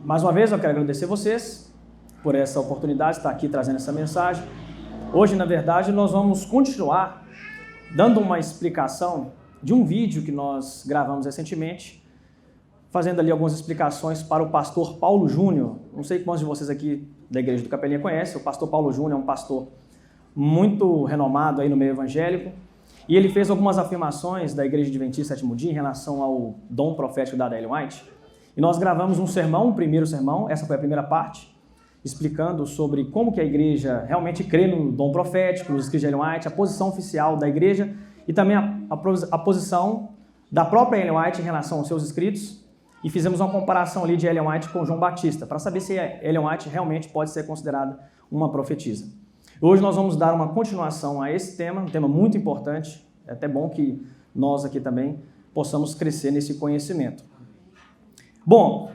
Mais uma vez eu quero agradecer vocês por essa oportunidade de estar aqui trazendo essa mensagem. Hoje, na verdade, nós vamos continuar dando uma explicação de um vídeo que nós gravamos recentemente, fazendo ali algumas explicações para o pastor Paulo Júnior. Não sei quantos de vocês aqui da Igreja do Capelinha conhecem, o pastor Paulo Júnior é um pastor muito renomado aí no meio evangélico, e ele fez algumas afirmações da Igreja Adventista Sétimo Dia em relação ao dom profético da Ellen White. E nós gravamos um sermão, um primeiro sermão, essa foi a primeira parte, explicando sobre como que a igreja realmente crê no dom profético, nos escritos de Ellen White, a posição oficial da igreja e também a posição da própria Ellen White em relação aos seus escritos. E fizemos uma comparação ali de Ellen White com João Batista, para saber se a Ellen White realmente pode ser considerada uma profetisa. Hoje nós vamos dar uma continuação a esse tema, um tema muito importante, é até bom que nós aqui também possamos crescer nesse conhecimento. Bom,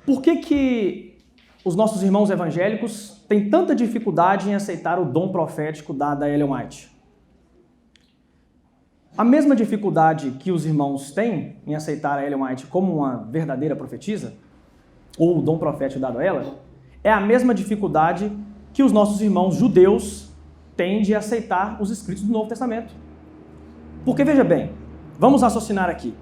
por que os nossos irmãos evangélicos têm tanta dificuldade em aceitar o dom profético dado a Ellen White? A mesma dificuldade que os irmãos têm em aceitar a Ellen White como uma verdadeira profetisa, ou o dom profético dado a ela, é a mesma dificuldade que os nossos irmãos judeus têm de aceitar os escritos do Novo Testamento. Porque, veja bem, vamos raciocinar aqui.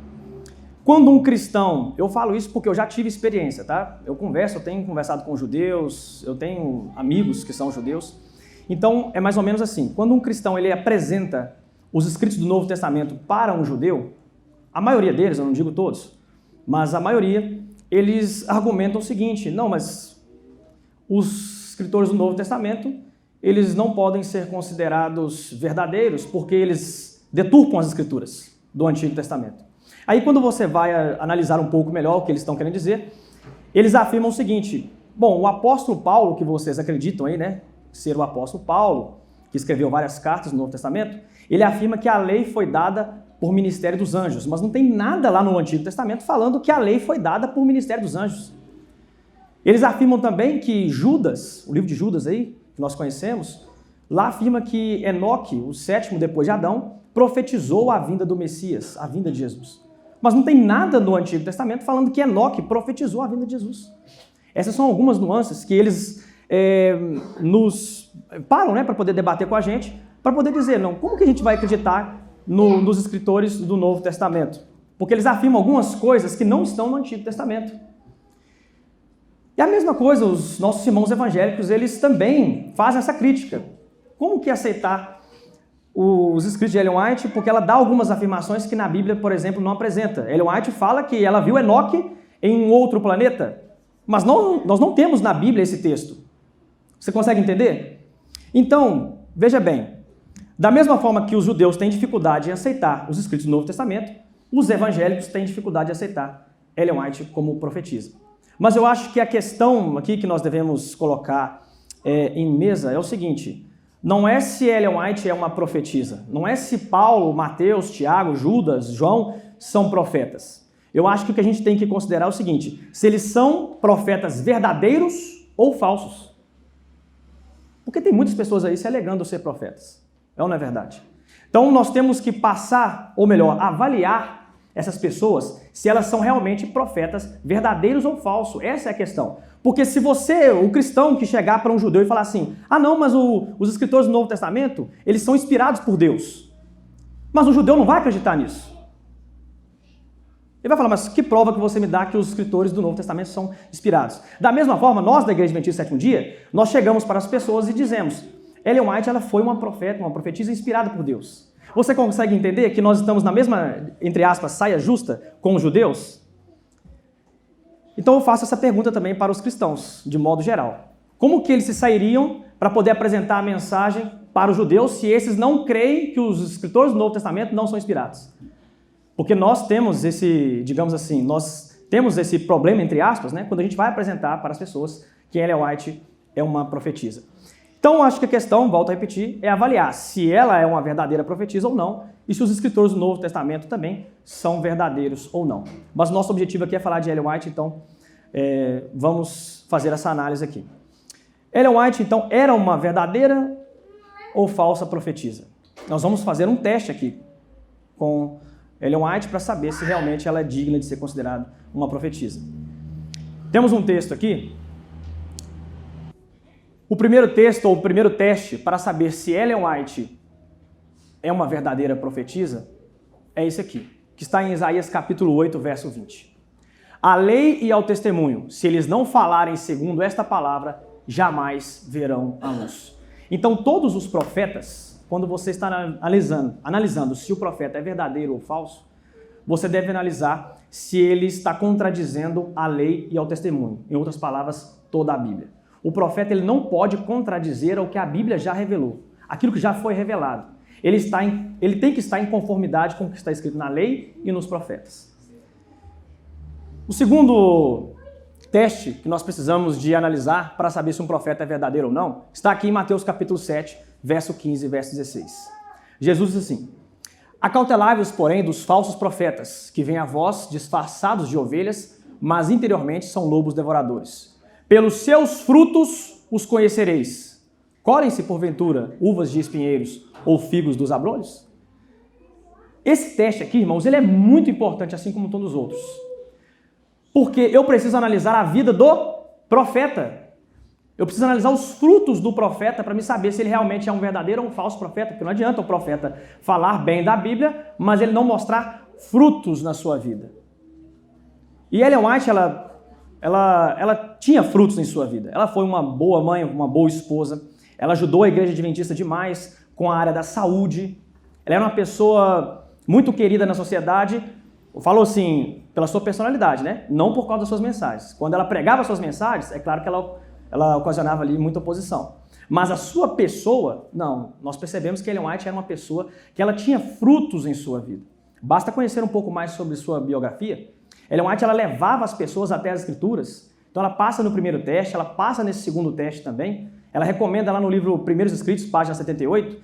Quando um cristão, eu falo isso porque eu já tive experiência, tá? Eu tenho conversado com judeus, eu tenho amigos que são judeus. Então, é mais ou menos assim, quando um cristão ele apresenta os escritos do Novo Testamento para um judeu, a maioria deles, eu não digo todos, mas a maioria, eles argumentam o seguinte: não, mas os escritores do Novo Testamento, eles não podem ser considerados verdadeiros porque eles deturpam as escrituras do Antigo Testamento. Aí quando você vai analisar um pouco melhor o que eles estão querendo dizer, eles afirmam o seguinte: bom, o apóstolo Paulo, que vocês acreditam aí, né, ser o apóstolo Paulo, que escreveu várias cartas no Novo Testamento, ele afirma que a lei foi dada por ministério dos anjos, mas não tem nada lá no Antigo Testamento falando que a lei foi dada por ministério dos anjos. Eles afirmam também que Judas, o livro de Judas aí, que nós conhecemos, lá afirma que Enoque, o sétimo depois de Adão, profetizou a vinda do Messias, a vinda de Jesus. Mas não tem nada no Antigo Testamento falando que Enoque profetizou a vinda de Jesus. Essas são algumas nuances que eles nos param, né, para poder debater com a gente, para poder dizer, não, como que a gente vai acreditar nos escritores do Novo Testamento? Porque eles afirmam algumas coisas que não estão no Antigo Testamento. E a mesma coisa, os nossos irmãos evangélicos, eles também fazem essa crítica. Como que aceitar os escritos de Ellen White, porque ela dá algumas afirmações que na Bíblia, por exemplo, não apresenta. Ellen White fala que ela viu Enoque em um outro planeta, mas nós não temos na Bíblia esse texto. Você consegue entender? Então, veja bem, da mesma forma que os judeus têm dificuldade em aceitar os escritos do Novo Testamento, os evangélicos têm dificuldade em aceitar Ellen White como profetisa. Mas eu acho que a questão aqui que nós devemos colocar em mesa é o seguinte: não é se Ellen White é uma profetisa, não é se Paulo, Mateus, Tiago, Judas, João são profetas. Eu acho que o que a gente tem que considerar é o seguinte: se eles são profetas verdadeiros ou falsos. Porque tem muitas pessoas aí se alegando ser profetas. É ou não é verdade? Então nós temos que passar, ou melhor, avaliar essas pessoas se elas são realmente profetas verdadeiros ou falsos. Essa é a questão. Porque se você, o cristão que chegar para um judeu e falar assim: ah não, mas os escritores do Novo Testamento, eles são inspirados por Deus. Mas o judeu não vai acreditar nisso. Ele vai falar: mas que prova que você me dá que os escritores do Novo Testamento são inspirados? Da mesma forma, nós da Igreja Adventista Sétimo Dia, nós chegamos para as pessoas e dizemos: Ellen White, ela foi uma profetisa inspirada por Deus. Você consegue entender que nós estamos na mesma, entre aspas, saia justa com os judeus? Então eu faço essa pergunta também para os cristãos, de modo geral. Como que eles se sairiam para poder apresentar a mensagem para os judeus se esses não creem que os escritores do Novo Testamento não são inspirados? Porque nós temos esse, digamos assim, nós temos esse problema, entre aspas, né, quando a gente vai apresentar para as pessoas que Ellen White é uma profetisa. Então, acho que a questão, volto a repetir, é avaliar se ela é uma verdadeira profetisa ou não, e se os escritores do Novo Testamento também são verdadeiros ou não. Mas nosso objetivo aqui é falar de Ellen White, então vamos fazer essa análise aqui. Ellen White, então, era uma verdadeira ou falsa profetisa? Nós vamos fazer um teste aqui com Ellen White para saber se realmente ela é digna de ser considerada uma profetisa. Temos um texto aqui. O primeiro texto, ou o primeiro teste para saber se Ellen White é uma verdadeira profetisa, é esse aqui, que está em Isaías capítulo 8, verso 20. A lei e ao testemunho, se eles não falarem segundo esta palavra, jamais verão a luz. Então todos os profetas, quando você está analisando se o profeta é verdadeiro ou falso, você deve analisar se ele está contradizendo a lei e ao testemunho. Em outras palavras, toda a Bíblia. O profeta ele não pode contradizer o que a Bíblia já revelou, aquilo que já foi revelado. Ele tem que estar em conformidade com o que está escrito na lei e nos profetas. O segundo teste que nós precisamos de analisar para saber se um profeta é verdadeiro ou não, está aqui em Mateus capítulo 7, verso 15 e verso 16. Jesus diz assim: acautelai-vos, porém, dos falsos profetas, que vêm a vós disfarçados de ovelhas, mas interiormente são lobos devoradores. Pelos seus frutos os conhecereis. Colhem-se, porventura, uvas de espinheiros ou figos dos abrolhos? Esse teste aqui, irmãos, ele é muito importante, assim como todos os outros. Porque eu preciso analisar a vida do profeta. Eu preciso analisar os frutos do profeta para me saber se ele realmente é um verdadeiro ou um falso profeta. Porque não adianta o profeta falar bem da Bíblia, mas ele não mostrar frutos na sua vida. E Ellen White, ela tinha frutos em sua vida. Ela foi uma boa mãe, uma boa esposa. Ela ajudou a Igreja Adventista demais com a área da saúde. Ela era uma pessoa muito querida na sociedade. Eu falo assim, pela sua personalidade, né? Não por causa das suas mensagens. Quando ela pregava suas mensagens, é claro que ela ocasionava ali muita oposição. Mas a sua pessoa, não. Nós percebemos que Ellen White era uma pessoa que ela tinha frutos em sua vida. Basta conhecer um pouco mais sobre sua biografia. Ellen White, ela levava as pessoas até as Escrituras. Então ela passa no primeiro teste, ela passa nesse segundo teste também. Ela recomenda lá no livro Primeiros Escritos, página 78,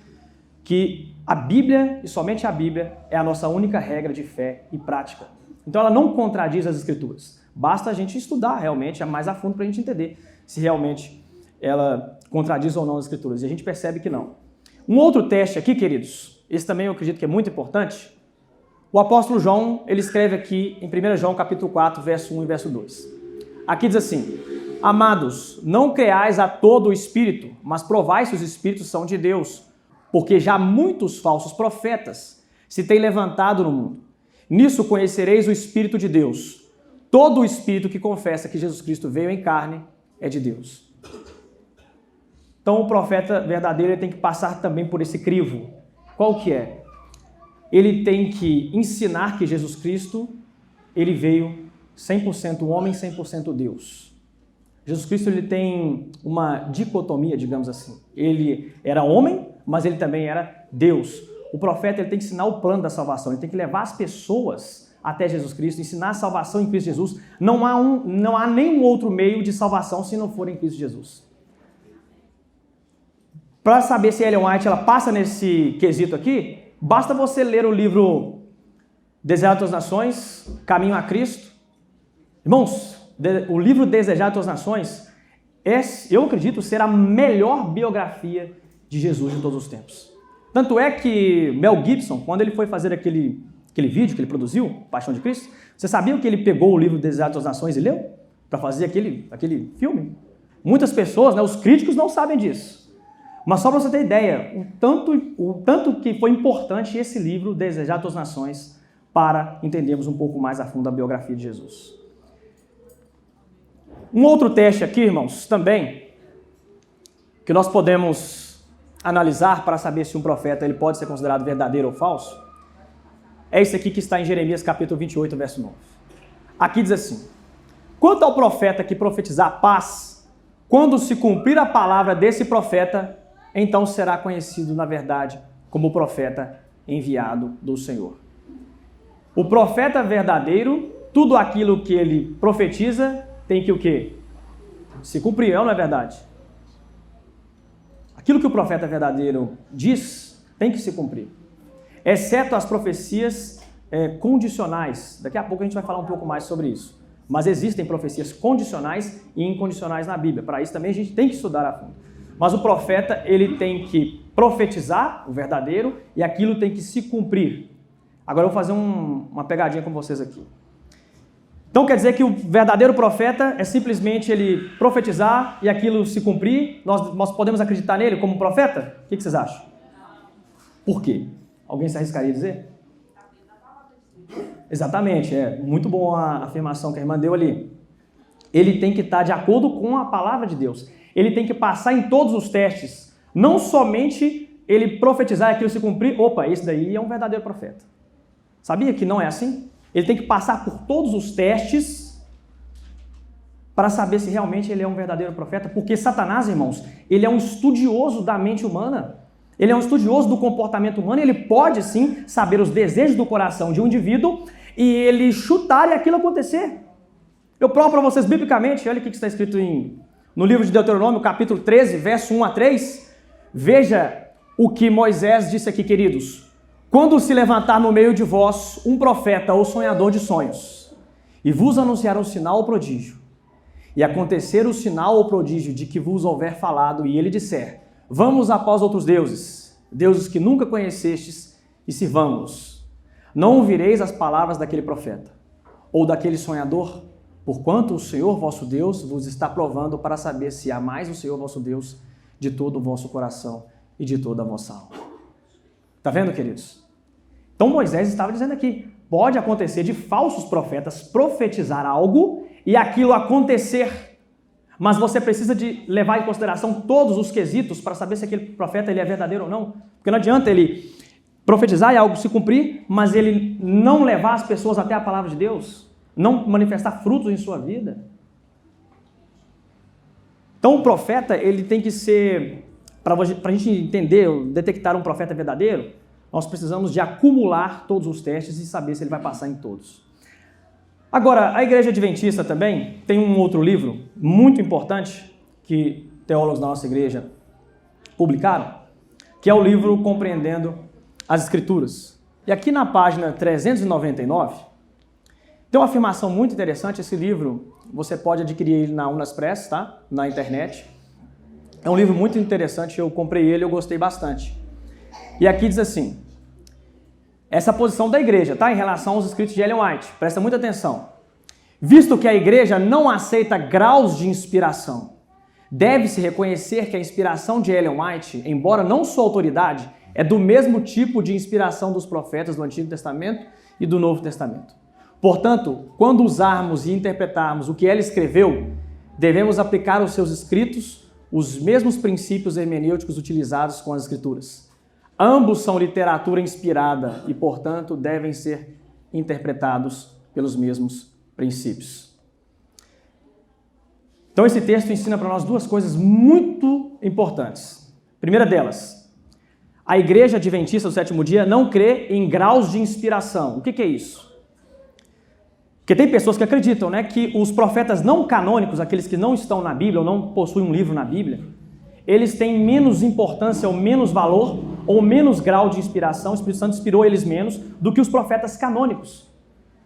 que a Bíblia, e somente a Bíblia, é a nossa única regra de fé e prática. Então ela não contradiz as Escrituras. Basta a gente estudar realmente mais a fundo para a gente entender se realmente ela contradiz ou não as Escrituras. E a gente percebe que não. Um outro teste aqui, queridos, esse também eu acredito que é muito importante. O apóstolo João, ele escreve aqui em 1 João capítulo 4, verso 1 e verso 2. Aqui diz assim: amados, não creais a todo o Espírito, mas provai se os Espíritos são de Deus, porque já muitos falsos profetas se têm levantado no mundo. Nisso conhecereis o Espírito de Deus. Todo o Espírito que confessa que Jesus Cristo veio em carne é de Deus. Então o profeta verdadeiro ele tem que passar também por esse crivo. Qual que é? Ele tem que ensinar que Jesus Cristo, ele veio 100% homem, 100% Deus. Jesus Cristo ele tem uma dicotomia, digamos assim. Ele era homem, mas ele também era Deus. O profeta ele tem que ensinar o plano da salvação, ele tem que levar as pessoas até Jesus Cristo, ensinar a salvação em Cristo Jesus. Não há nenhum outro meio de salvação se não for em Cristo Jesus. Para saber se Ellen White ela passa nesse quesito aqui, basta você ler o livro Desejado das Nações, Caminho a Cristo. Irmãos, o livro Desejado das Nações, eu acredito ser a melhor biografia de Jesus de todos os tempos. Tanto é que Mel Gibson, quando ele foi fazer aquele vídeo que ele produziu, Paixão de Cristo, você sabia que ele pegou o livro Desejado das Nações e leu? Para fazer aquele filme? Muitas pessoas, né, os críticos não sabem disso. Mas só para você ter ideia, o tanto que foi importante esse livro, Desejado das Nações, para entendermos um pouco mais a fundo a biografia de Jesus. Um outro teste aqui, irmãos, também, que nós podemos analisar para saber se um profeta ele pode ser considerado verdadeiro ou falso, é esse aqui que está em Jeremias capítulo 28, verso 9. Aqui diz assim: quanto ao profeta que profetizar paz, quando se cumprir a palavra desse profeta, então será conhecido, na verdade, como o profeta enviado do Senhor. O profeta verdadeiro, tudo aquilo que ele profetiza, tem que o quê? Se cumprir, não é verdade? Aquilo que o profeta verdadeiro diz, tem que se cumprir. Exceto as profecias condicionais. Daqui a pouco a gente vai falar um pouco mais sobre isso. Mas existem profecias condicionais e incondicionais na Bíblia. Para isso também a gente tem que estudar a fundo. Mas o profeta, ele tem que profetizar, o verdadeiro, e aquilo tem que se cumprir. Agora eu vou fazer uma pegadinha com vocês aqui. Então quer dizer que o verdadeiro profeta é simplesmente ele profetizar e aquilo se cumprir? Nós podemos acreditar nele como profeta? O que vocês acham? Por quê? Alguém se arriscaria a dizer? Exatamente, muito boa a afirmação que a irmã deu ali. Ele tem que estar de acordo com a palavra de Deus. Ele tem que passar em todos os testes. Não somente ele profetizar e aquilo se cumprir. Opa, esse daí é um verdadeiro profeta. Sabia que não é assim? Ele tem que passar por todos os testes para saber se realmente ele é um verdadeiro profeta. Porque Satanás, irmãos, ele é um estudioso da mente humana. Ele é um estudioso do comportamento humano. Ele pode, sim, saber os desejos do coração de um indivíduo e ele chutar e aquilo acontecer. Eu provo para vocês biblicamente, olha o que está escrito no livro de Deuteronômio, capítulo 13, verso 1 a 3. Veja o que Moisés disse aqui, queridos. Quando se levantar no meio de vós um profeta ou sonhador de sonhos, e vos anunciar um sinal ou prodígio, e acontecer o sinal ou prodígio de que vos houver falado, e ele disser, vamos após outros deuses, deuses que nunca conhecestes, e sirvamos. Não ouvireis as palavras daquele profeta, ou daquele sonhador, porquanto o Senhor vosso Deus vos está provando para saber se amais o Senhor vosso Deus de todo o vosso coração e de toda a vossa alma. Está vendo, queridos? Então Moisés estava dizendo aqui, pode acontecer de falsos profetas profetizar algo e aquilo acontecer, mas você precisa de levar em consideração todos os quesitos para saber se aquele profeta ele é verdadeiro ou não. Porque não adianta ele profetizar e algo se cumprir, mas ele não levar as pessoas até a palavra de Deus, não manifestar frutos em sua vida. Então o profeta ele tem que ser, para a gente entender, detectar um profeta verdadeiro, nós precisamos de acumular todos os testes e saber se ele vai passar em todos. Agora, a Igreja Adventista também tem um outro livro muito importante que teólogos da nossa igreja publicaram, que é o livro Compreendendo as Escrituras. E aqui na página 399, tem uma afirmação muito interessante. Esse livro você pode adquirir ele na Unas Press, tá? Na internet. É um livro muito interessante, eu comprei ele e eu gostei bastante. E aqui diz assim, essa posição da igreja, tá? Em relação aos escritos de Ellen White, presta muita atenção. Visto que a igreja não aceita graus de inspiração, deve-se reconhecer que a inspiração de Ellen White, embora não sua autoridade, é do mesmo tipo de inspiração dos profetas do Antigo Testamento e do Novo Testamento. Portanto, quando usarmos e interpretarmos o que ela escreveu, devemos aplicar aos seus escritos os mesmos princípios hermenêuticos utilizados com as Escrituras. Ambos são literatura inspirada e, portanto, devem ser interpretados pelos mesmos princípios. Então, esse texto ensina para nós duas coisas muito importantes. Primeira delas, a Igreja Adventista do Sétimo Dia não crê em graus de inspiração. O que é isso? Porque tem pessoas que acreditam, né, que os profetas não canônicos, aqueles que não estão na Bíblia ou não possuem um livro na Bíblia, eles têm menos importância ou menos valor ou menos grau de inspiração, o Espírito Santo inspirou eles menos do que os profetas canônicos.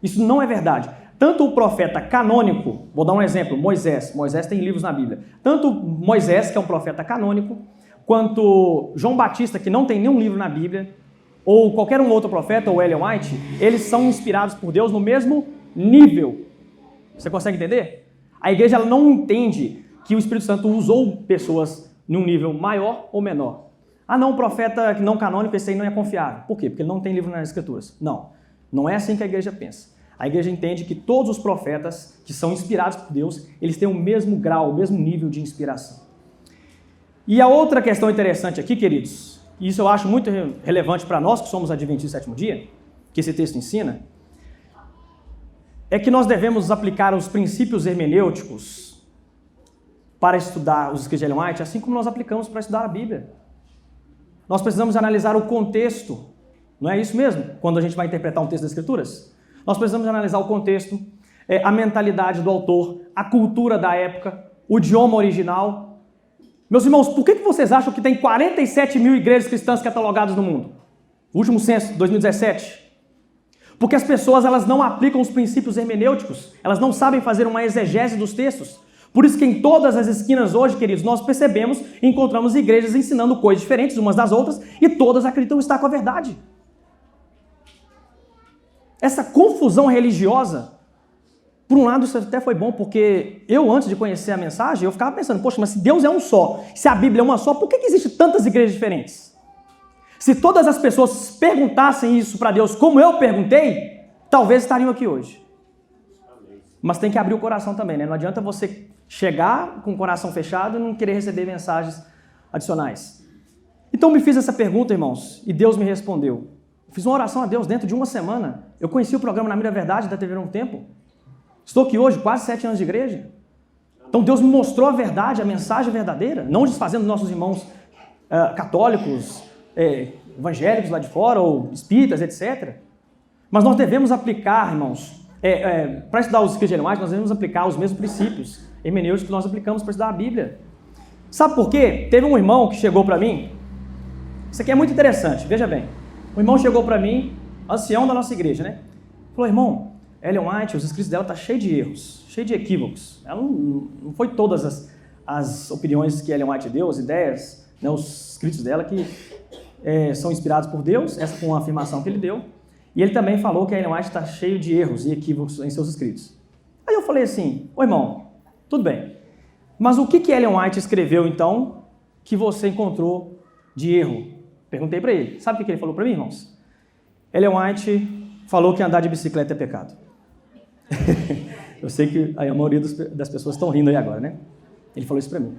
Isso não é verdade. Tanto o profeta canônico, vou dar um exemplo, Moisés tem livros na Bíblia, tanto Moisés, que é um profeta canônico, quanto João Batista, que não tem nenhum livro na Bíblia, ou qualquer um outro profeta, ou Ellen White, eles são inspirados por Deus no mesmo nível. Você consegue entender? A igreja ela não entende que o Espírito Santo usou pessoas num nível maior ou menor. Ah, não, o profeta não canônico, esse aí não é confiável. Por quê? Porque ele não tem livro nas Escrituras. Não é assim que a igreja pensa. A igreja entende que todos os profetas que são inspirados por Deus, eles têm o mesmo grau, o mesmo nível de inspiração. E a outra questão interessante aqui, queridos, e isso eu acho muito relevante para nós que somos adventistas do sétimo dia, que esse texto ensina, é que nós devemos aplicar os princípios hermenêuticos para estudar os escritos de Ellen White, assim como nós aplicamos para estudar a Bíblia. Nós precisamos analisar o contexto, não é isso mesmo? Quando a gente vai interpretar um texto das Escrituras, nós precisamos analisar o contexto, a mentalidade do autor, a cultura da época, o idioma original. Meus irmãos, por que vocês acham que tem 47 mil igrejas cristãs catalogadas no mundo? O último censo, 2017. Porque as pessoas elas não aplicam os princípios hermenêuticos, elas não sabem fazer uma exegese dos textos. Por isso que em todas as esquinas hoje, queridos, nós percebemos e encontramos igrejas ensinando coisas diferentes umas das outras e todas acreditam estar com a verdade. Essa confusão religiosa Por um lado, isso até foi bom, porque eu, antes de conhecer a mensagem, eu ficava pensando, poxa, mas se Deus é um só, se a Bíblia é uma só, por que existem tantas igrejas diferentes? Se todas as pessoas perguntassem isso para Deus como eu perguntei, talvez estariam aqui hoje. Mas tem que abrir o coração também, né? Não adianta você chegar com o coração fechado e não querer receber mensagens adicionais. Então me fiz essa pergunta, irmãos, e Deus me respondeu. Fiz uma oração a Deus dentro de uma semana. Eu conheci o programa Na Mira Verdade da TV há um tempo. Estou aqui hoje, quase 7 anos de igreja. Então Deus me mostrou a verdade, a mensagem verdadeira, não desfazendo nossos irmãos católicos, evangélicos lá de fora, ou espíritas, etc. Mas nós devemos aplicar, irmãos, para estudar os escritos de Ellen White, nós devemos aplicar os mesmos princípios hermenêuticos que nós aplicamos para estudar a Bíblia. Sabe por quê? Teve um irmão que chegou para mim, isso aqui é muito interessante, veja bem. Um irmão chegou para mim, ancião da nossa igreja, né? Falou, irmão, Ellen White, os escritos dela estão cheios de erros, cheios de equívocos. Ela não foi todas as opiniões que Ellen White deu, as ideias, né, os escritos dela que são inspirados por Deus, essa foi uma afirmação que ele deu. E ele também falou que a Ellen White está cheio de erros e equívocos em seus escritos. Aí eu falei assim, ô irmão, tudo bem, mas o que Ellen White escreveu então que você encontrou de erro? Perguntei para ele. Sabe o que ele falou para mim, irmãos? Ellen White falou que andar de bicicleta é pecado. Eu sei que a maioria das pessoas estão rindo aí agora, né? Ele falou isso para mim.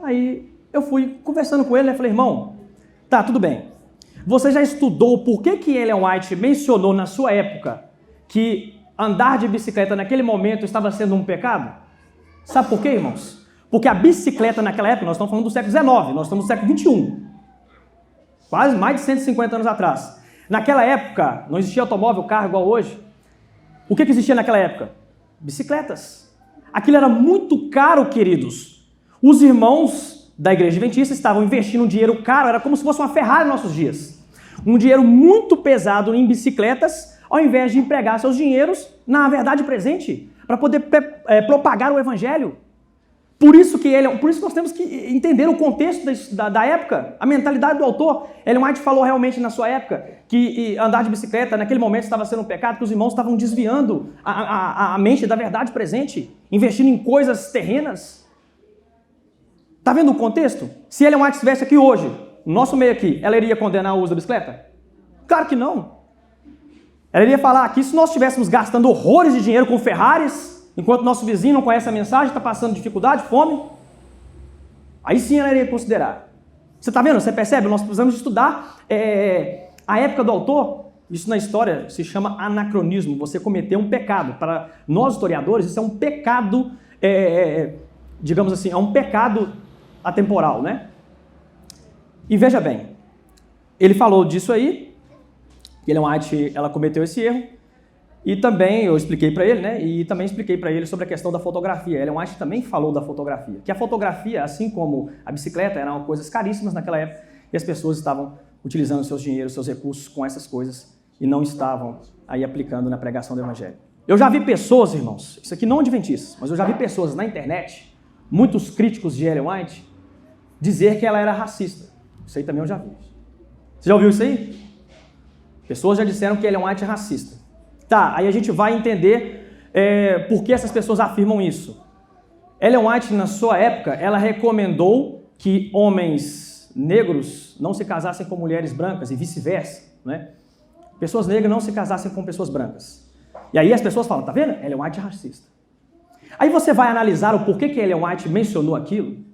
Aí eu fui conversando com ele, né? Falei, irmão, tá, tudo bem. Você já estudou por que Ellen White mencionou na sua época que andar de bicicleta naquele momento estava sendo um pecado? Sabe por quê, irmãos? Porque a bicicleta naquela época, nós estamos falando do século XIX, nós estamos no século XXI. Quase mais de 150 anos atrás. Naquela época, não existia automóvel, carro igual hoje. O que existia naquela época? Bicicletas. Aquilo era muito caro, queridos. Os irmãos da igreja adventista estavam investindo um dinheiro caro, era como se fosse uma Ferrari nos nossos dias. Um dinheiro muito pesado em bicicletas, ao invés de empregar seus dinheiros na verdade presente, para poder propagar o evangelho. Por isso nós temos que entender o contexto da época, a mentalidade do autor. Ellen White falou realmente na sua época que andar de bicicleta naquele momento estava sendo um pecado, que os irmãos estavam desviando a mente da verdade presente, investindo em coisas terrenas. Está vendo o contexto? Se Ellen White estivesse aqui hoje, no nosso meio aqui, ela iria condenar o uso da bicicleta? Claro que não. Ela iria falar que se nós estivéssemos gastando horrores de dinheiro com Ferraris, enquanto nosso vizinho não conhece a mensagem, está passando dificuldade, fome, aí sim ela iria considerar. Você está vendo? Você percebe? Nós precisamos estudar a época do autor. Isso na história se chama anacronismo. Você cometeu um pecado. Para nós historiadores, isso é um pecado, digamos assim, é um pecado atemporal, né? E veja bem, ele falou disso aí, que Ellen White, ela cometeu esse erro. E também eu expliquei para ele, né? E também expliquei para ele sobre a questão da fotografia. Ellen White também falou da fotografia. Que a fotografia, assim como a bicicleta, eram coisas caríssimas naquela época e as pessoas estavam utilizando seus dinheiros, seus recursos com essas coisas e não estavam aí aplicando na pregação do evangelho. Eu já vi pessoas, irmãos, isso aqui não adventistas, mas eu já vi pessoas na internet, muitos críticos de Ellen White, dizer que ela era racista. Isso aí também eu já vi. Você já ouviu isso aí? Pessoas já disseram que Ellen White é racista. Tá, aí a gente vai entender por que essas pessoas afirmam isso. Ellen White, na sua época, ela recomendou que homens negros não se casassem com mulheres brancas e vice-versa, né? Pessoas negras não se casassem com pessoas brancas. E aí as pessoas falam, tá vendo? Ellen White é racista. Aí você vai analisar o porquê que Ellen White mencionou aquilo.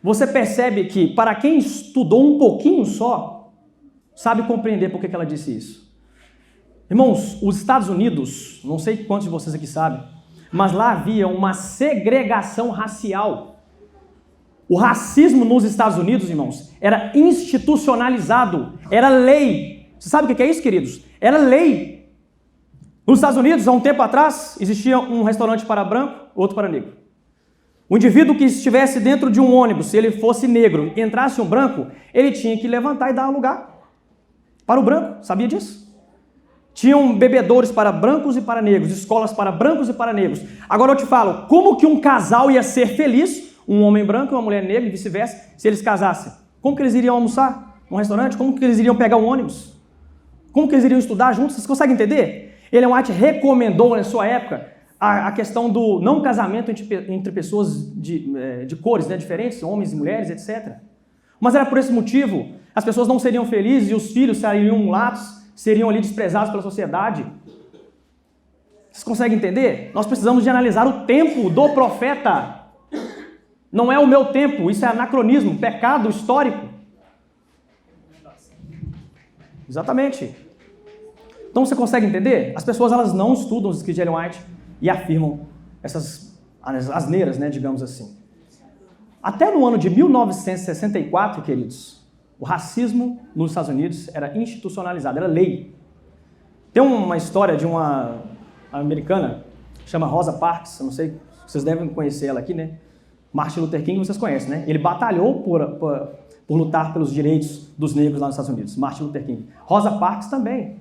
Você percebe que, para quem estudou um pouquinho só, sabe compreender por que ela disse isso. Irmãos, os Estados Unidos, não sei quantos de vocês aqui sabem, mas lá havia uma segregação racial. O racismo nos Estados Unidos, irmãos, era institucionalizado, era lei. Você sabe o que é isso, queridos? Era lei. Nos Estados Unidos, há um tempo atrás, existia um restaurante para branco, outro para negro. O indivíduo que estivesse dentro de um ônibus, se ele fosse negro e entrasse um branco, ele tinha que levantar e dar um lugar para o branco. Sabia disso? Tinham bebedouros para brancos e para negros, escolas para brancos e para negros. Agora eu te falo, como que um casal ia ser feliz, um homem branco e uma mulher negra e vice-versa, se eles casassem? Como que eles iriam almoçar num restaurante? Como que eles iriam pegar um ônibus? Como que eles iriam estudar juntos? Vocês conseguem entender? Ellen White recomendou na sua época a questão do não casamento entre pessoas de cores, né, diferentes, homens e mulheres, etc. Mas era por esse motivo, as pessoas não seriam felizes e os filhos seriam mulatos, seriam ali desprezados pela sociedade. Vocês conseguem entender? Nós precisamos de analisar o tempo do profeta. Não é o meu tempo, isso é anacronismo, pecado histórico. Exatamente. Então você consegue entender? As pessoas elas não estudam os escritos de Ellen White e afirmam essas asneiras, né, digamos assim. Até no ano de 1964, queridos, o racismo nos Estados Unidos era institucionalizado, era lei. Tem uma história de uma americana, chama Rosa Parks, eu não sei, vocês devem conhecer ela aqui, né? Martin Luther King, vocês conhecem, né? Ele batalhou por lutar pelos direitos dos negros lá nos Estados Unidos, Martin Luther King. Rosa Parks também.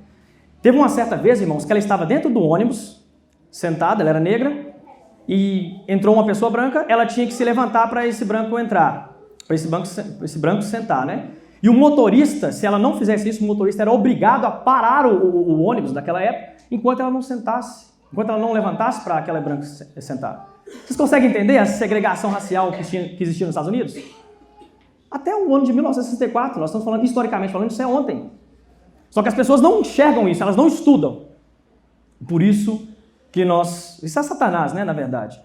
Teve uma certa vez, irmãos, que ela estava dentro do ônibus, sentada, ela era negra, e entrou uma pessoa branca, ela tinha que se levantar para esse branco entrar, para esse branco sentar, né? E o motorista, se ela não fizesse isso, o motorista era obrigado a parar o ônibus daquela época, enquanto ela não sentasse, enquanto ela não levantasse para aquela branca sentar. Vocês conseguem entender a segregação racial que existia nos Estados Unidos? Até o ano de 1964, nós estamos falando, historicamente falando, isso é ontem. Só que as pessoas não enxergam isso, elas não estudam. Por isso que isso é Satanás, né, na verdade.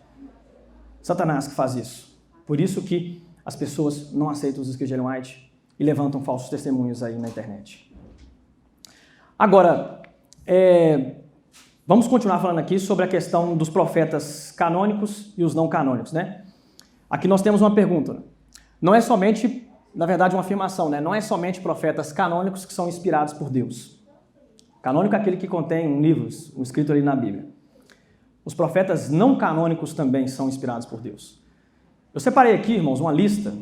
Satanás que faz isso. Por isso que as pessoas não aceitam os escritos de Ellen White e levantam falsos testemunhos aí na internet. Agora, vamos continuar falando aqui sobre a questão dos profetas canônicos e os não canônicos, né? Aqui nós temos uma pergunta. Não é somente, na verdade, uma afirmação, né? Não é somente profetas canônicos que são inspirados por Deus. Canônico é aquele que contém um livro, um escrito ali na Bíblia. Os profetas não canônicos também são inspirados por Deus. Eu separei aqui, irmãos, uma lista.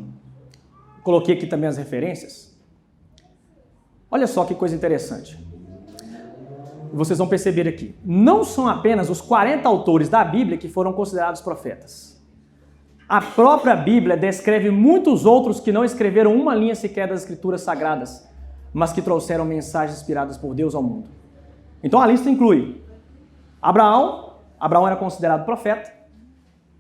Coloquei aqui também as referências. Olha só que coisa interessante. Vocês vão perceber aqui. Não são apenas os 40 autores da Bíblia que foram considerados profetas. A própria Bíblia descreve muitos outros que não escreveram uma linha sequer das Escrituras Sagradas, mas que trouxeram mensagens inspiradas por Deus ao mundo. Então a lista inclui Abraão era considerado profeta.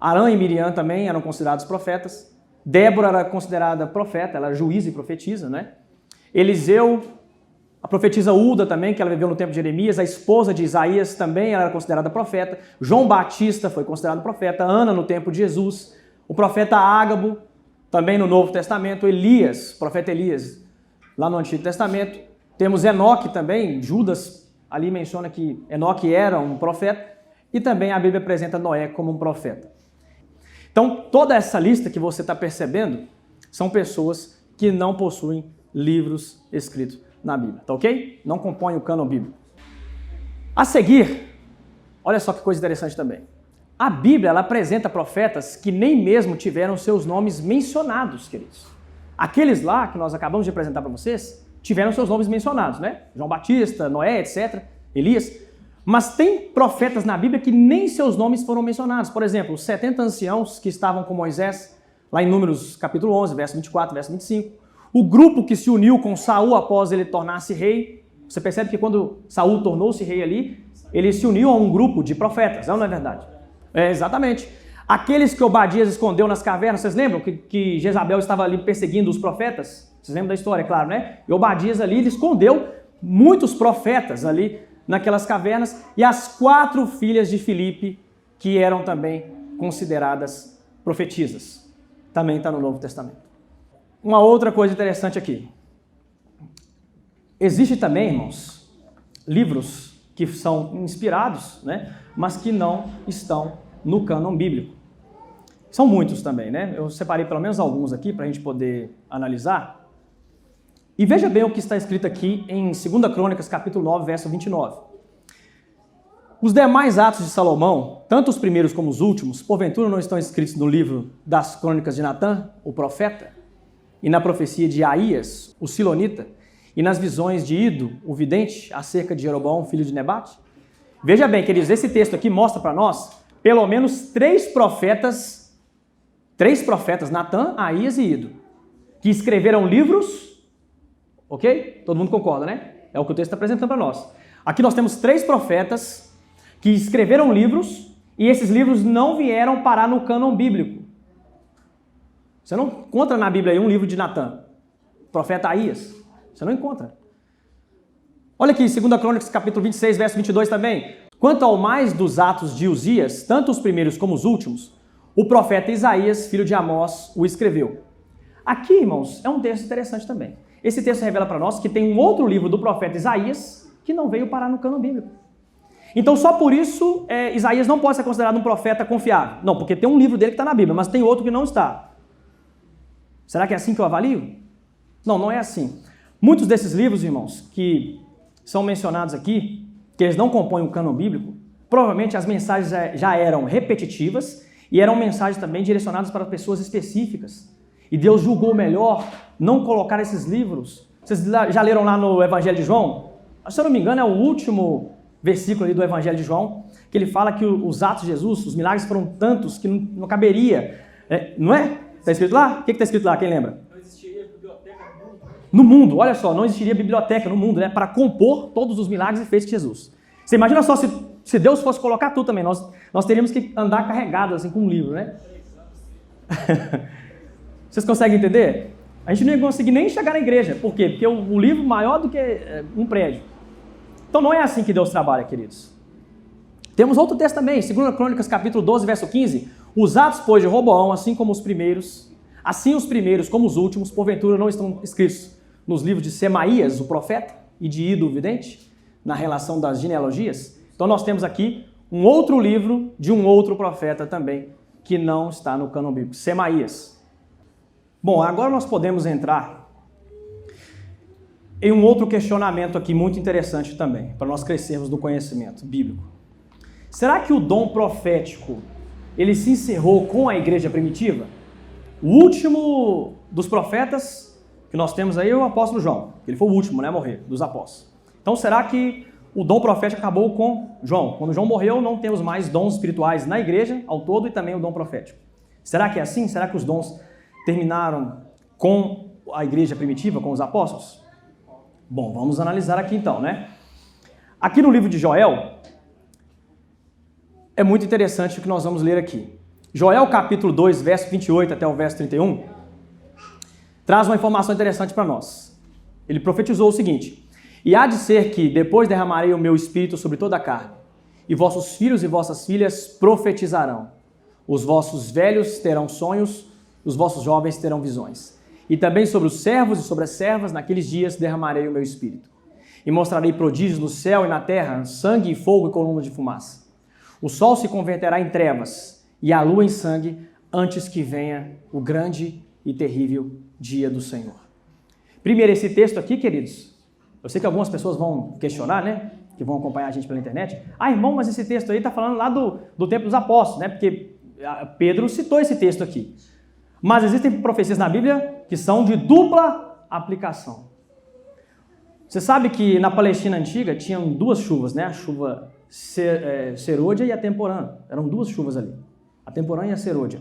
Arã e Miriam também eram considerados profetas. Débora era considerada profeta, ela era juíza e profetisa, né? Eliseu, a profetisa Ulda também, que ela viveu no tempo de Jeremias, a esposa de Isaías também ela era considerada profeta. João Batista foi considerado profeta. Ana no tempo de Jesus. O profeta Ágabo, também no Novo Testamento. Elias, profeta Elias, lá no Antigo Testamento. Temos Enoque também, Judas ali menciona que Enoque era um profeta. E também a Bíblia apresenta Noé como um profeta. Então, toda essa lista que você está percebendo são pessoas que não possuem livros escritos na Bíblia, tá ok? Não compõem o cânon bíblico. A seguir, olha só que coisa interessante também. A Bíblia ela apresenta profetas que nem mesmo tiveram seus nomes mencionados, queridos. Aqueles lá que nós acabamos de apresentar para vocês tiveram seus nomes mencionados, né? João Batista, Noé, etc., Elias. Mas tem profetas na Bíblia que nem seus nomes foram mencionados. Por exemplo, os 70 anciãos que estavam com Moisés, lá em Números capítulo 11, verso 24, verso 25. O grupo que se uniu com Saul após ele tornar-se rei. Você percebe que quando Saul tornou-se rei ali, ele se uniu a um grupo de profetas, não é verdade? Exatamente. Aqueles que Obadias escondeu nas cavernas, vocês lembram que Jezabel estava ali perseguindo os profetas? Vocês lembram da história, claro, né? E Obadias ali, ele escondeu muitos profetas ali naquelas cavernas, e as 4 filhas de Filipe, que eram também consideradas profetisas. Também está no Novo Testamento. Uma outra coisa interessante aqui. Existe também, irmãos, livros que são inspirados, né, mas que não estão no cânon bíblico. São muitos também, né? Eu separei pelo menos alguns aqui para a gente poder analisar. E veja bem o que está escrito aqui em 2 Crônicas, capítulo 9, verso 29. Os demais atos de Salomão, tanto os primeiros como os últimos, porventura não estão escritos no livro das Crônicas de Natã, o profeta, e na profecia de Aías, o silonita, e nas visões de Ido, o vidente, acerca de Jeroboão, filho de Nebate? Veja bem, queridos, esse texto aqui mostra para nós pelo menos 3 profetas, Natã, Aías e Ido, que escreveram livros. Ok? Todo mundo concorda, né? É o que o texto está apresentando para nós. Aqui nós temos 3 profetas que escreveram livros e esses livros não vieram parar no cânon bíblico. Você não encontra na Bíblia aí um livro de Natã, profeta Aías. Você não encontra. Olha aqui, 2 Crônicas, capítulo 26, verso 22 também. Quanto ao mais dos atos de Uzias, tanto os primeiros como os últimos, o profeta Isaías, filho de Amós, o escreveu. Aqui, irmãos, é um texto interessante também. Esse texto revela para nós que tem um outro livro do profeta Isaías que não veio parar no cânon bíblico. Então, só por isso, Isaías não pode ser considerado um profeta confiável. Não, porque tem um livro dele que está na Bíblia, mas tem outro que não está. Será que é assim que eu avalio? Não, não é assim. Muitos desses livros, irmãos, que são mencionados aqui, que eles não compõem o cânon bíblico, provavelmente as mensagens já eram repetitivas e eram mensagens também direcionadas para pessoas específicas. E Deus julgou melhor não colocar esses livros. Vocês já leram lá no Evangelho de João? Se eu não me engano, é o último versículo ali do Evangelho de João, que ele fala que os atos de Jesus, os milagres foram tantos que não caberia. Não é? Está escrito lá? O que está escrito lá? Quem lembra? Não existiria biblioteca no mundo. No mundo, olha só, não existiria biblioteca no mundo, né? Para compor todos os milagres e feitos de Jesus. Você imagina só se Deus fosse colocar tudo também, nós teríamos que andar carregados assim com um livro, né? Vocês conseguem entender? A gente não ia conseguir nem chegar na igreja. Por quê? Porque o livro é maior do que um prédio. Então não é assim que Deus trabalha, queridos. Temos outro texto também, 2 Crônicas, capítulo 12, verso 15. Os atos, pois, de Roboão, assim como os primeiros como os últimos, porventura não estão escritos nos livros de Semaías, o profeta, e de Ido, o vidente, na relação das genealogias. Então nós temos aqui um outro livro de um outro profeta também, que não está no cânon bíblico, Semaías. Bom, agora nós podemos entrar em um outro questionamento aqui muito interessante também, para nós crescermos no conhecimento bíblico. Será que o dom profético, ele se encerrou com a igreja primitiva? O último dos profetas que nós temos aí é o apóstolo João. Ele foi o último, né, a morrer, dos apóstolos. Então será que o dom profético acabou com João? Quando João morreu, não temos mais dons espirituais na igreja ao todo e também o dom profético. Será que é assim? Será que os dons terminaram com a igreja primitiva, com os apóstolos? Bom, vamos analisar aqui então, né? Aqui no livro de Joel, é muito interessante o que nós vamos ler aqui. Joel capítulo 2, verso 28 até o verso 31, traz uma informação interessante para nós. Ele profetizou o seguinte: e há de ser que depois derramarei o meu espírito sobre toda a carne, e vossos filhos e vossas filhas profetizarão, os vossos velhos terão sonhos, os vossos jovens terão visões. E também sobre os servos e sobre as servas, naqueles dias derramarei o meu espírito. E mostrarei prodígios no céu e na terra, sangue e fogo e coluna de fumaça. O sol se converterá em trevas e a lua em sangue, antes que venha o grande e terrível dia do Senhor. Primeiro, esse texto aqui, queridos, eu sei que algumas pessoas vão questionar, né? Que vão acompanhar a gente pela internet. Ah, irmão, mas esse texto aí está falando lá do tempo dos apóstolos, né? Porque Pedro citou esse texto aqui. Mas existem profecias na Bíblia que são de dupla aplicação. Você sabe que na Palestina antiga tinham 2 chuvas, né? A chuva serôdia e a temporã. Eram 2 chuvas ali. A temporã e a serôdia.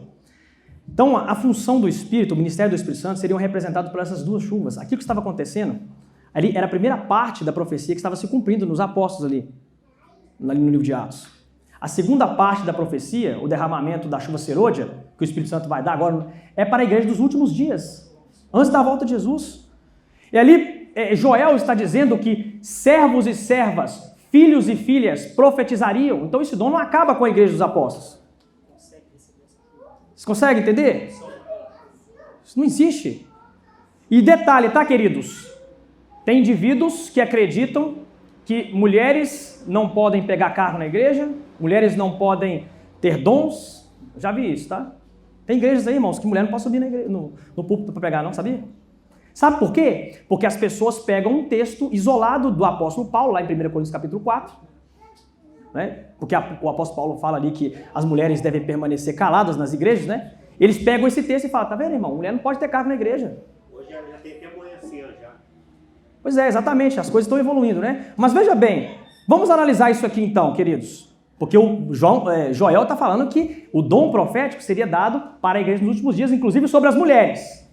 Então, a função do Espírito, o ministério do Espírito Santo, seriam representados por essas 2 chuvas. Aquilo que estava acontecendo, ali era a primeira parte da profecia que estava se cumprindo nos apóstolos ali no livro de Atos. A segunda parte da profecia, o derramamento da chuva serôdia, que o Espírito Santo vai dar agora, é para a igreja dos últimos dias, antes da volta de Jesus. E ali, Joel está dizendo que servos e servas, filhos e filhas profetizariam. Então esse dom não acaba com a igreja dos apóstolos. Vocês conseguem entender? Isso não existe. E detalhe, tá, queridos? Tem indivíduos que acreditam que mulheres não podem pegar cargo na igreja, mulheres não podem ter dons. Já vi isso, tá? Tem igrejas aí, irmãos, que mulher não pode subir no púlpito para pregar, não, sabia? Sabe por quê? Porque as pessoas pegam um texto isolado do apóstolo Paulo, lá em 1 Coríntios capítulo 4, né? Porque o apóstolo Paulo fala ali que as mulheres devem permanecer caladas nas igrejas, né? Eles pegam esse texto e falam, tá vendo, irmão? Mulher não pode ter cargo na igreja. Hoje já tem até amanhecendo já. Pois é, exatamente, as coisas estão evoluindo, né? Mas veja bem, vamos analisar isso aqui então, queridos. Porque o Joel está falando que o dom profético seria dado para a igreja nos últimos dias, inclusive sobre as mulheres.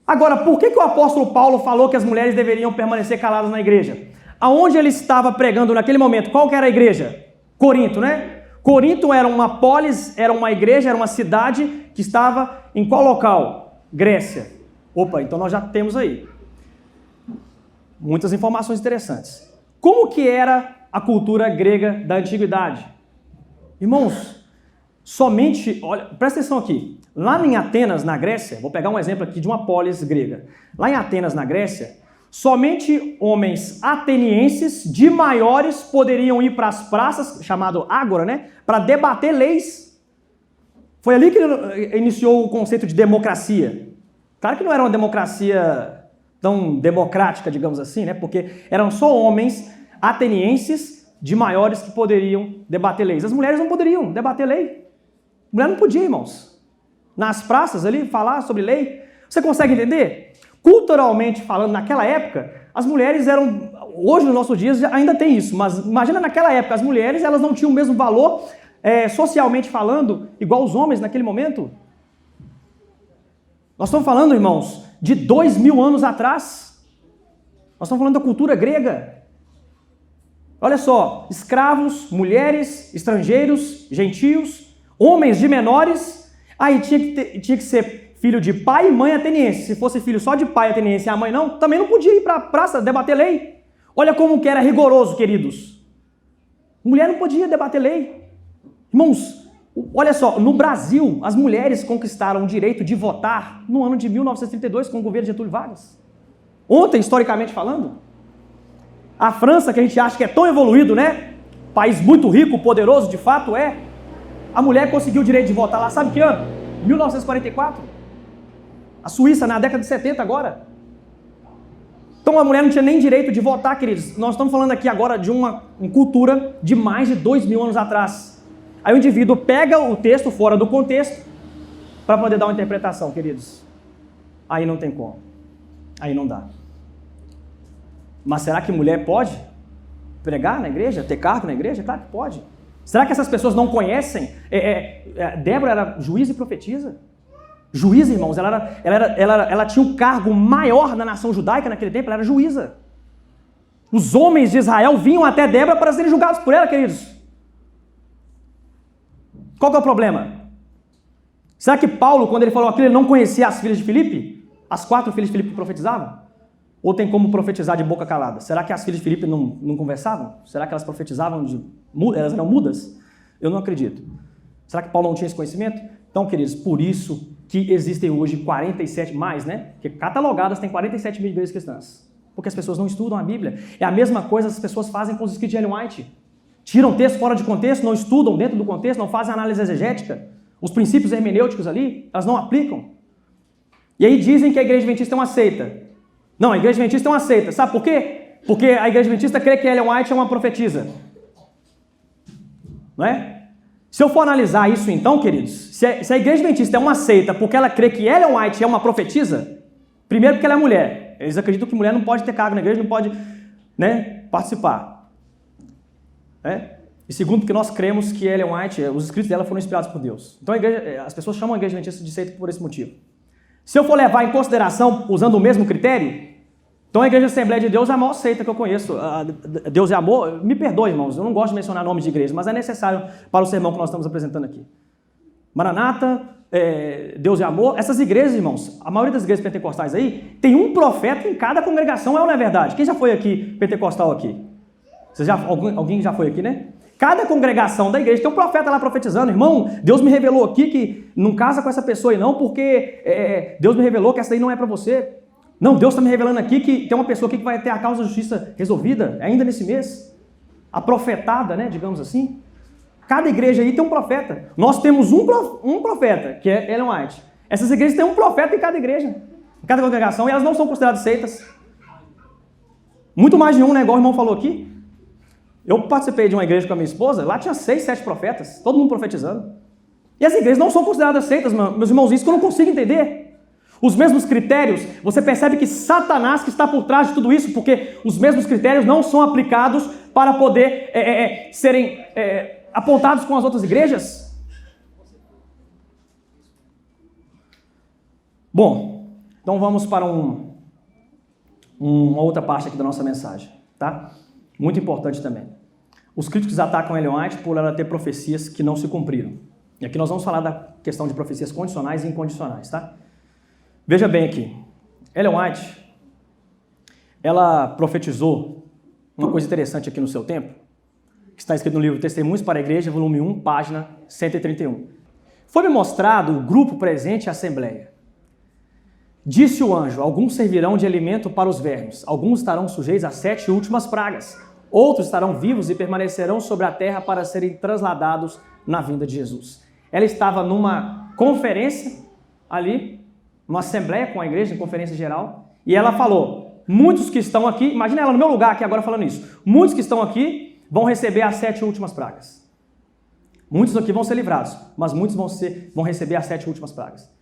Agora, por que o apóstolo Paulo falou que as mulheres deveriam permanecer caladas na igreja? Aonde ele estava pregando naquele momento? Qual que era a igreja? Corinto, né? Corinto era uma polis, era uma igreja, era uma cidade que estava em qual local? Grécia. Opa, então nós já temos aí muitas informações interessantes. Como que era a cultura grega da antiguidade? Irmãos, somente, olha, presta atenção aqui. Lá em Atenas, na Grécia, vou pegar um exemplo aqui de uma polis grega. Lá em Atenas, na Grécia, somente homens atenienses de maiores poderiam ir para as praças, chamado ágora, né, para debater leis. Foi ali que ele iniciou o conceito de democracia. Claro que não era uma democracia tão democrática, digamos assim, né, porque eram só homens atenienses de maiores que poderiam debater leis. As mulheres não poderiam debater lei. Mulher não podia, irmãos. Nas praças ali, falar sobre lei. Você consegue entender? Culturalmente falando, naquela época, as mulheres eram... Hoje, nos nossos dias, ainda tem isso. Mas imagina naquela época, as mulheres elas não tinham o mesmo valor, socialmente falando, igual os homens naquele momento. Nós estamos falando, irmãos, de 2000 anos atrás. Nós estamos falando da cultura grega. Olha só, escravos, mulheres, estrangeiros, gentios, homens de menores, aí tinha que ser filho de pai e mãe ateniense. Se fosse filho só de pai ateniense e a mãe não, também não podia ir para a praça debater lei. Olha como que era rigoroso, queridos. Mulher não podia debater lei. Irmãos, olha só, no Brasil, as mulheres conquistaram o direito de votar no ano de 1932 com o governo de Getúlio Vargas. Ontem, historicamente falando, a França, que a gente acha que é tão evoluído, né? País muito rico, poderoso, de fato é. A mulher conseguiu o direito de votar lá, sabe que ano? 1944. A Suíça, na década de 70 agora. Então a mulher não tinha nem direito de votar, queridos. Nós estamos falando aqui agora de uma cultura de mais de 2000 anos atrás. Aí o indivíduo pega o texto fora do contexto para poder dar uma interpretação, queridos. Aí não tem como. Aí não dá. Mas será que mulher pode pregar na igreja, ter cargo na igreja? Claro que pode. Será que essas pessoas não conhecem? Débora era juíza e profetisa. Juíza, irmãos, ela tinha um cargo maior na nação judaica naquele tempo, ela era juíza. Os homens de Israel vinham até Débora para serem julgados por ela, queridos. Qual que é o problema? Será que Paulo, quando ele falou aquilo, ele não conhecia as filhas de Filipe? As 4 filhas de Filipe profetizavam? Ou tem como profetizar de boca calada? Será que as filhas de Filipe não conversavam? Será que elas profetizavam elas eram mudas? Eu não acredito. Será que Paulo não tinha esse conhecimento? Então, queridos, por isso que existem hoje 47, mais, né? Porque catalogadas tem 47 mil igrejas cristãs. Porque as pessoas não estudam a Bíblia. É a mesma coisa que as pessoas fazem com os escritos de Ellen White. Tiram texto fora de contexto, não estudam dentro do contexto, não fazem análise exegética. Os princípios hermenêuticos ali, elas não aplicam. E aí dizem que a igreja adventista é uma seita. Não, a igreja adventista é uma seita. Sabe por quê? Porque a igreja adventista crê que Ellen White é uma profetisa. Não é? Se eu for analisar isso então, queridos, se a igreja adventista é uma seita porque ela crê que Ellen White é uma profetisa, primeiro porque ela é mulher. Eles acreditam que mulher não pode ter cargo na igreja, não pode, né, participar. E segundo, porque nós cremos que Ellen White, os escritos dela foram inspirados por Deus. Então as pessoas chamam a igreja adventista de seita por esse motivo. Se eu for levar em consideração, usando o mesmo critério, então a Igreja Assembleia de Deus é a maior seita que eu conheço. Deus é amor. Me perdoe, irmãos, eu não gosto de mencionar nome de igreja, mas é necessário para o sermão que nós estamos apresentando aqui. Maranata, Deus é amor. Essas igrejas, irmãos, a maioria das igrejas pentecostais aí, tem um profeta em cada congregação, é ou não é verdade? Quem já foi aqui, pentecostal aqui? Alguém já foi aqui, né? Cada congregação da igreja tem um profeta lá profetizando. Irmão, Deus me revelou aqui que não casa com essa pessoa aí não, porque Deus me revelou que essa aí não é para você. Não, Deus está me revelando aqui que tem uma pessoa aqui que vai ter a causa da justiça resolvida ainda nesse mês. A profetada, né, digamos assim. Cada igreja aí tem um profeta. Nós temos um profeta, que é Ellen White. Essas igrejas têm um profeta em cada igreja, em cada congregação, e elas não são consideradas seitas. Muito mais de um, né, igual o irmão falou aqui. Eu participei de uma igreja com a minha esposa, lá tinha 6, 7 profetas, todo mundo profetizando. E as igrejas não são consideradas seitas, meus irmãos, isso que eu não consigo entender. Os mesmos critérios, você percebe que Satanás que está por trás de tudo isso, porque os mesmos critérios não são aplicados para poder serem apontados com as outras igrejas. Bom, então vamos para uma outra parte aqui da nossa mensagem, tá? Muito importante também. Os críticos atacam Ellen White por ela ter profecias que não se cumpriram. E aqui nós vamos falar da questão de profecias condicionais e incondicionais, tá? Veja bem aqui. Ellen White, ela profetizou uma coisa interessante aqui no seu tempo, que está escrito no livro Testemunhos para a Igreja, volume 1, página 131. Foi-me mostrado o grupo presente à Assembleia. Disse o anjo: alguns servirão de alimento para os vermes, alguns estarão sujeitos às 7 últimas pragas, outros estarão vivos e permanecerão sobre a terra para serem transladados na vinda de Jesus. Ela estava numa conferência ali, numa assembleia com a igreja, em conferência geral, e ela falou: muitos que estão aqui, imagina ela no meu lugar aqui agora falando isso, muitos que estão aqui vão receber as 7 últimas pragas. Muitos aqui vão ser livrados, mas muitos vão receber as 7 últimas pragas.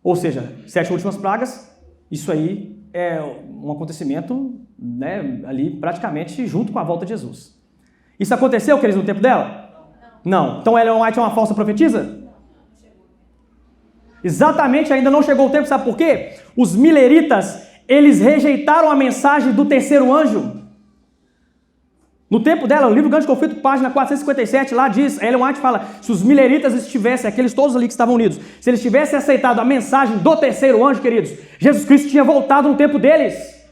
Ou seja, 7 últimas pragas, isso aí é um acontecimento, né, ali praticamente junto com a volta de Jesus. Isso aconteceu, queridos, no tempo dela? Não. Então Ellen White é uma falsa profetisa? Exatamente, ainda não chegou o tempo, sabe por quê? Os mileritas, eles rejeitaram a mensagem do terceiro anjo. No tempo dela, o livro Grande Conflito, página 457, lá diz, Ellen White fala, se os mileritas estivessem, aqueles todos ali que estavam unidos, se eles tivessem aceitado a mensagem do terceiro anjo, queridos, Jesus Cristo tinha voltado no tempo deles.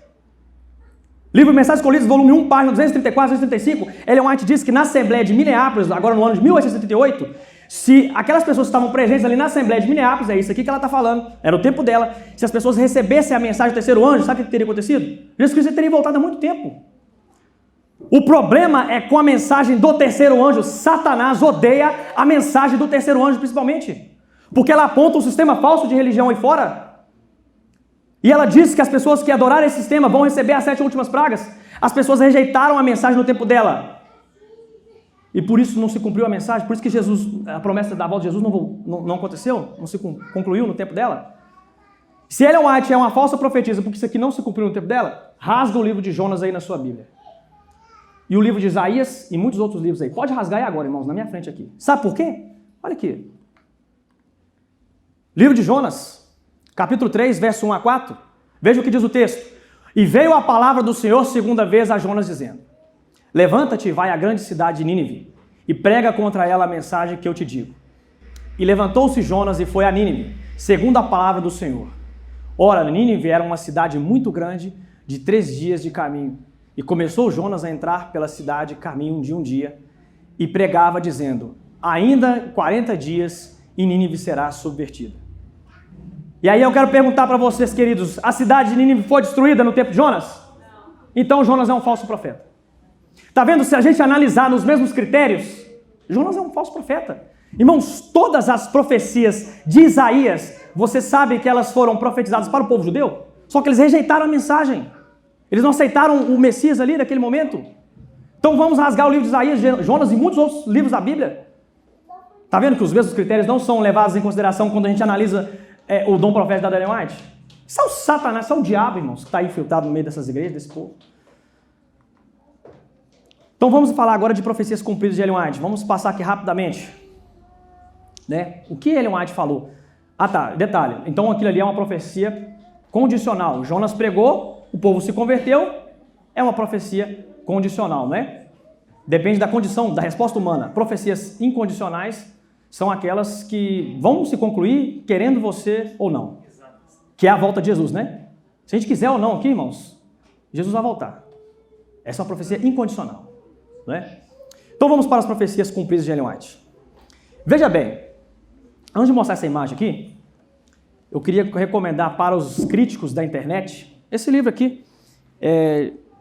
Livro Mensagens Colhidas, volume 1, página 234, 235, Ellen White diz que na Assembleia de Minneapolis, agora no ano de 1878, se aquelas pessoas que estavam presentes ali na Assembleia de Minneapolis, é isso aqui que ela está falando, era o tempo dela, se as pessoas recebessem a mensagem do terceiro anjo, sabe o que teria acontecido? Jesus Cristo teria voltado há muito tempo. O problema é com a mensagem do terceiro anjo. Satanás odeia a mensagem do terceiro anjo, principalmente, porque ela aponta um sistema falso de religião aí fora. E ela diz que as pessoas que adorarem esse sistema vão receber as 7 últimas pragas. As pessoas rejeitaram a mensagem no tempo dela. E por isso não se cumpriu a mensagem. Por isso que a promessa da volta de Jesus não aconteceu, não se concluiu no tempo dela. Se Ellen White é uma falsa profetisa porque isso aqui não se cumpriu no tempo dela, rasga o livro de Jonas aí na sua Bíblia. E o livro de Isaías e muitos outros livros aí. Pode rasgar aí agora, irmãos, na minha frente aqui. Sabe por quê? Olha aqui. Livro de Jonas, capítulo 3, verso 1 a 4. Veja o que diz o texto. E veio a palavra do Senhor segunda vez a Jonas, dizendo: levanta-te e vai à grande cidade de Nínive, e prega contra ela a mensagem que eu te digo. E levantou-se Jonas e foi a Nínive, segundo a palavra do Senhor. Ora, Nínive era uma cidade muito grande, de 3 dias de caminho. E começou Jonas a entrar pela cidade, caminho de um dia, e pregava, dizendo: ainda 40 dias e Nínive será subvertida. E aí eu quero perguntar para vocês, queridos, a cidade de Nínive foi destruída no tempo de Jonas? Não. Então Jonas é um falso profeta. Está vendo? Se a gente analisar nos mesmos critérios, Jonas é um falso profeta. Irmãos, todas as profecias de Isaías, você sabe que elas foram profetizadas para o povo judeu? Só que eles rejeitaram a mensagem. Eles não aceitaram o Messias ali naquele momento. Então vamos rasgar o livro de Isaías, Jonas e muitos outros livros da Bíblia. Está vendo que os mesmos critérios não são levados em consideração quando a gente analisa o dom profético da Ellen White? Isso é o Satanás, isso é o diabo, irmãos, que está infiltrado no meio dessas igrejas, desse povo. Então vamos falar agora de profecias cumpridas de Ellen White. Vamos passar aqui rapidamente. Né? O que Ellen White falou? Ah tá, detalhe. Então aquilo ali é uma profecia condicional. Jonas pregou, o povo se converteu, é uma profecia condicional, né? Depende da condição, da resposta humana. Profecias incondicionais são aquelas que vão se concluir querendo você ou não. Que é a volta de Jesus, né? Se a gente quiser ou não aqui, irmãos, Jesus vai voltar. Essa é uma profecia incondicional, né? Então vamos para as profecias cumpridas de Ellen White. Veja bem, antes de mostrar essa imagem aqui, eu queria recomendar para os críticos da internet esse livro aqui.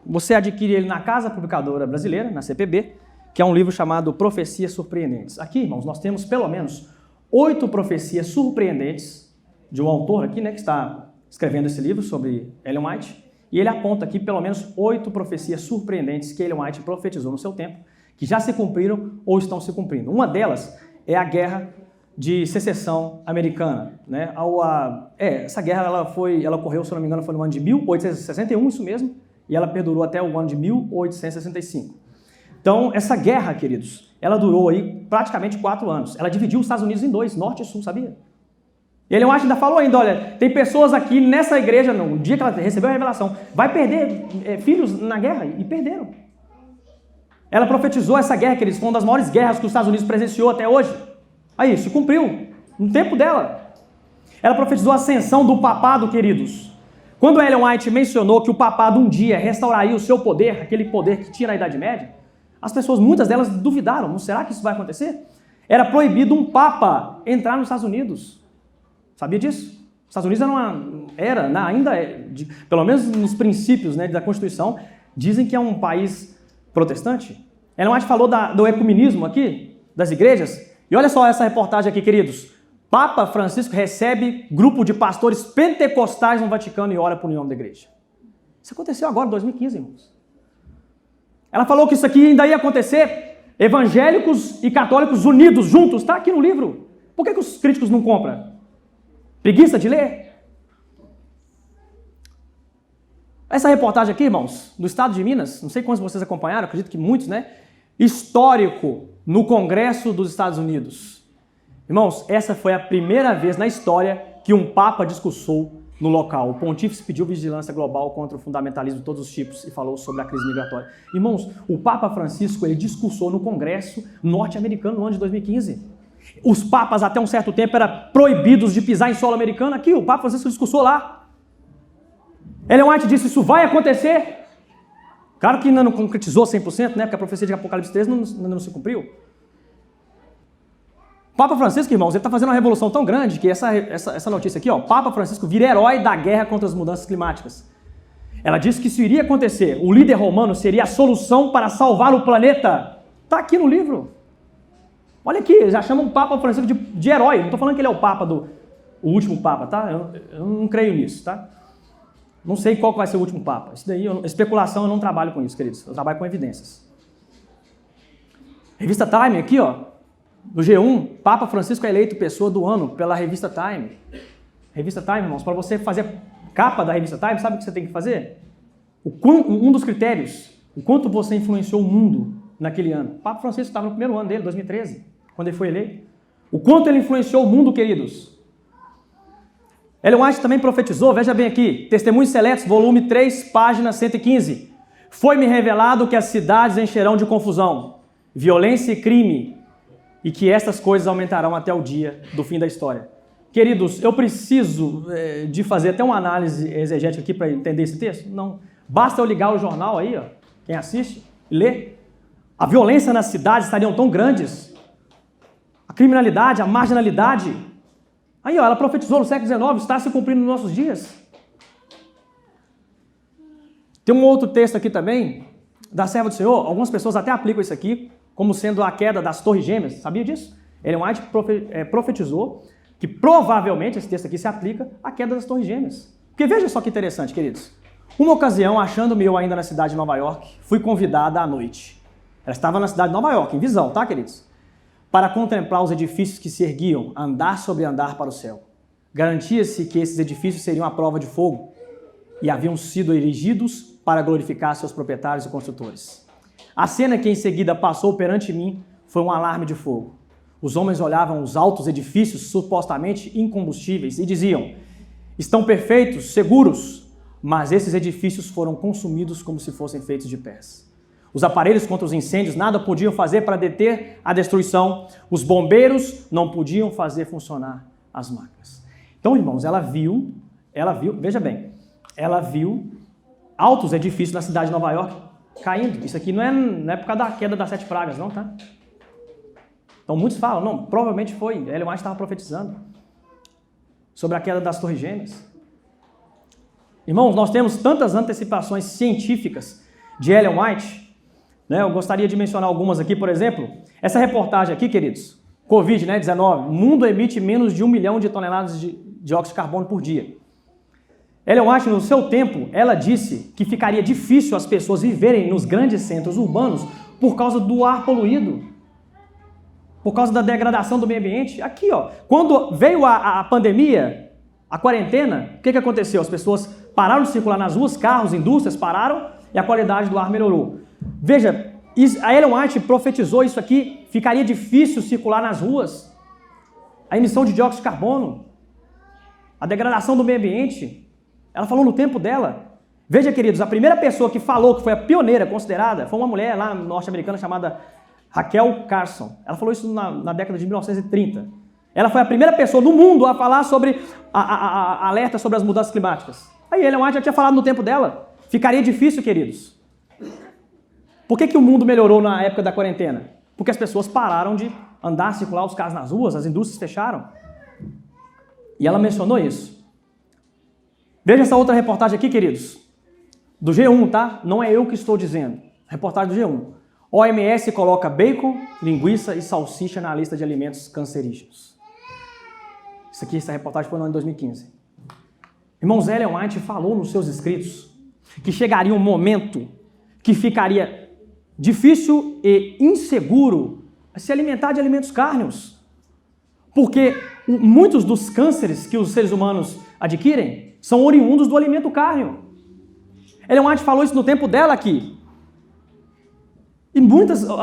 Você adquire ele na Casa Publicadora Brasileira, na CPB, que é um livro chamado Profecias Surpreendentes. Aqui, irmãos, nós temos pelo menos 8 profecias surpreendentes de um autor aqui, né, que está escrevendo esse livro sobre Ellen White, e ele aponta aqui pelo menos 8 profecias surpreendentes que Ellen White profetizou no seu tempo, que já se cumpriram ou estão se cumprindo. Uma delas é a Guerra de Secessão Americana, né? Essa guerra ela ocorreu, se não me engano, foi no ano de 1861, isso mesmo, e ela perdurou até o ano de 1865. Então, essa guerra, queridos, ela durou aí praticamente 4 anos. Ela dividiu os Estados Unidos em 2, norte e sul, sabia? E Ellen White ainda falou ainda, olha, tem pessoas aqui nessa igreja, no dia que ela recebeu a revelação, vai perder filhos na guerra, e perderam. Ela profetizou essa guerra, queridos, foi uma das maiores guerras que os Estados Unidos presenciou até hoje. Aí, se cumpriu, no tempo dela. Ela profetizou a ascensão do papado, queridos. Quando Ellen White mencionou que o papado um dia restauraria o seu poder, aquele poder que tinha na Idade Média, as pessoas, muitas delas duvidaram, não será que isso vai acontecer? Era proibido um papa entrar nos Estados Unidos. Sabia disso? Os Estados Unidos ainda é, pelo menos nos princípios, né, da Constituição, dizem que é um país protestante. Ellen White falou do ecumenismo aqui, das igrejas, e olha só essa reportagem aqui, queridos. Papa Francisco recebe grupo de pastores pentecostais no Vaticano e ora por união da igreja. Isso aconteceu agora, em 2015, irmãos. Ela falou que isso aqui ainda ia acontecer, evangélicos e católicos unidos, juntos, está aqui no livro. Por que os críticos não compram? Preguiça de ler? Essa reportagem aqui, irmãos, do estado de Minas, não sei quantos vocês acompanharam, acredito que muitos, né? Histórico no Congresso dos Estados Unidos. Irmãos, essa foi a primeira vez na história que um papa discursou no local. O pontífice pediu vigilância global contra o fundamentalismo de todos os tipos e falou sobre a crise migratória. Irmãos, o Papa Francisco, ele discursou no Congresso norte-americano no ano de 2015. Os papas, até um certo tempo, eram proibidos de pisar em solo americano. Aqui, o Papa Francisco discursou lá. Ellen White disse, isso vai acontecer. Claro que ainda não concretizou 100%, né? Porque a profecia de Apocalipse 3 ainda não se cumpriu. O Papa Francisco, irmãos, ele está fazendo uma revolução tão grande que essa notícia aqui, ó, Papa Francisco vira herói da guerra contra as mudanças climáticas. Ela disse que isso iria acontecer. O líder romano seria a solução para salvar o planeta. Está aqui no livro. Olha aqui, já chamam o Papa Francisco de herói. Não estou falando que ele é o Papa o último Papa, tá? Eu não creio nisso, tá? Não sei qual que vai ser o último Papa. Isso daí, especulação, eu não trabalho com isso, queridos. Eu trabalho com evidências. Revista Time aqui, ó. No G1, Papa Francisco é eleito pessoa do ano pela revista Time. Revista Time, irmãos, para você fazer a capa da revista Time, sabe o que você tem que fazer? Um dos critérios, o quanto você influenciou o mundo naquele ano. O Papa Francisco estava no primeiro ano dele, 2013, quando ele foi eleito. O quanto ele influenciou o mundo, queridos. Ellen White também profetizou, veja bem aqui, Testemunhos Seletos, volume 3, página 115. Foi-me revelado que as cidades encherão de confusão, violência e crime, e que estas coisas aumentarão até o dia do fim da história. Queridos, eu preciso de fazer até uma análise exegética aqui para entender esse texto? Não. Basta eu ligar o jornal aí, ó, quem assiste, e ler. A violência nas cidades estariam tão grandes. A criminalidade, a marginalidade. Aí, ó, ela profetizou no século XIX, está se cumprindo nos nossos dias. Tem um outro texto aqui também, da Serva do Senhor. Algumas pessoas até aplicam isso aqui como sendo a queda das Torres Gêmeas. Sabia disso? Ellen White profetizou que provavelmente, esse texto aqui se aplica à queda das Torres Gêmeas. Porque veja só que interessante, queridos. Uma ocasião, achando-me eu ainda na cidade de Nova York, fui convidada à noite. Ela estava na cidade de Nova York, em visão, tá, queridos? Para contemplar os edifícios que se erguiam, andar sobre andar para o céu. Garantia-se que esses edifícios seriam a prova de fogo e haviam sido erigidos para glorificar seus proprietários e construtores. A cena que em seguida passou perante mim foi um alarme de fogo. Os homens olhavam os altos edifícios supostamente incombustíveis e diziam: estão perfeitos, seguros, mas esses edifícios foram consumidos como se fossem feitos de pés. Os aparelhos contra os incêndios nada podiam fazer para deter a destruição. Os bombeiros não podiam fazer funcionar as máquinas. Então, irmãos, ela viu, veja bem, ela viu altos edifícios na cidade de Nova York caindo. Isso aqui não é por causa da queda das 7 pragas, não, tá? Então, muitos falam, não, provavelmente foi. Ellen White estava profetizando sobre a queda das Torres Gêmeas. Irmãos, nós temos tantas antecipações científicas de Ellen White, né? Eu gostaria de mencionar algumas aqui, por exemplo, essa reportagem aqui, queridos, Covid, né, 19, o mundo emite menos de 1 milhão de toneladas de dióxido de carbono por dia. Ellen White, no seu tempo, ela disse que ficaria difícil as pessoas viverem nos grandes centros urbanos por causa do ar poluído, por causa da degradação do meio ambiente. Aqui, ó, quando veio a pandemia, a quarentena, o que aconteceu? As pessoas pararam de circular nas ruas, carros, indústrias pararam e a qualidade do ar melhorou. Veja, a Ellen White profetizou isso aqui, ficaria difícil circular nas ruas, a emissão de dióxido de carbono, a degradação do meio ambiente. Ela falou no tempo dela. Veja, queridos, a primeira pessoa que falou, que foi a pioneira considerada, foi uma mulher lá norte-americana chamada Rachel Carson. Ela falou isso na década de 1930. Ela foi a primeira pessoa no mundo a falar sobre a alerta sobre as mudanças climáticas. Aí Ellen White já tinha falado no tempo dela. Ficaria difícil, queridos. Por que o mundo melhorou na época da quarentena? Porque as pessoas pararam de andar, circular os carros nas ruas, as indústrias fecharam. E ela mencionou isso. Veja essa outra reportagem aqui, queridos. Do G1, tá? Não é eu que estou dizendo. Reportagem do G1. OMS coloca bacon, linguiça e salsicha na lista de alimentos cancerígenos. Essa reportagem foi no ano de 2015. Irmãos, Ellen White falou nos seus escritos que chegaria um momento que ficaria difícil e inseguro se alimentar de alimentos cárneos. Porque muitos dos cânceres que os seres humanos adquirem são oriundos do alimento cárneo. Ellen White falou isso no tempo dela aqui. E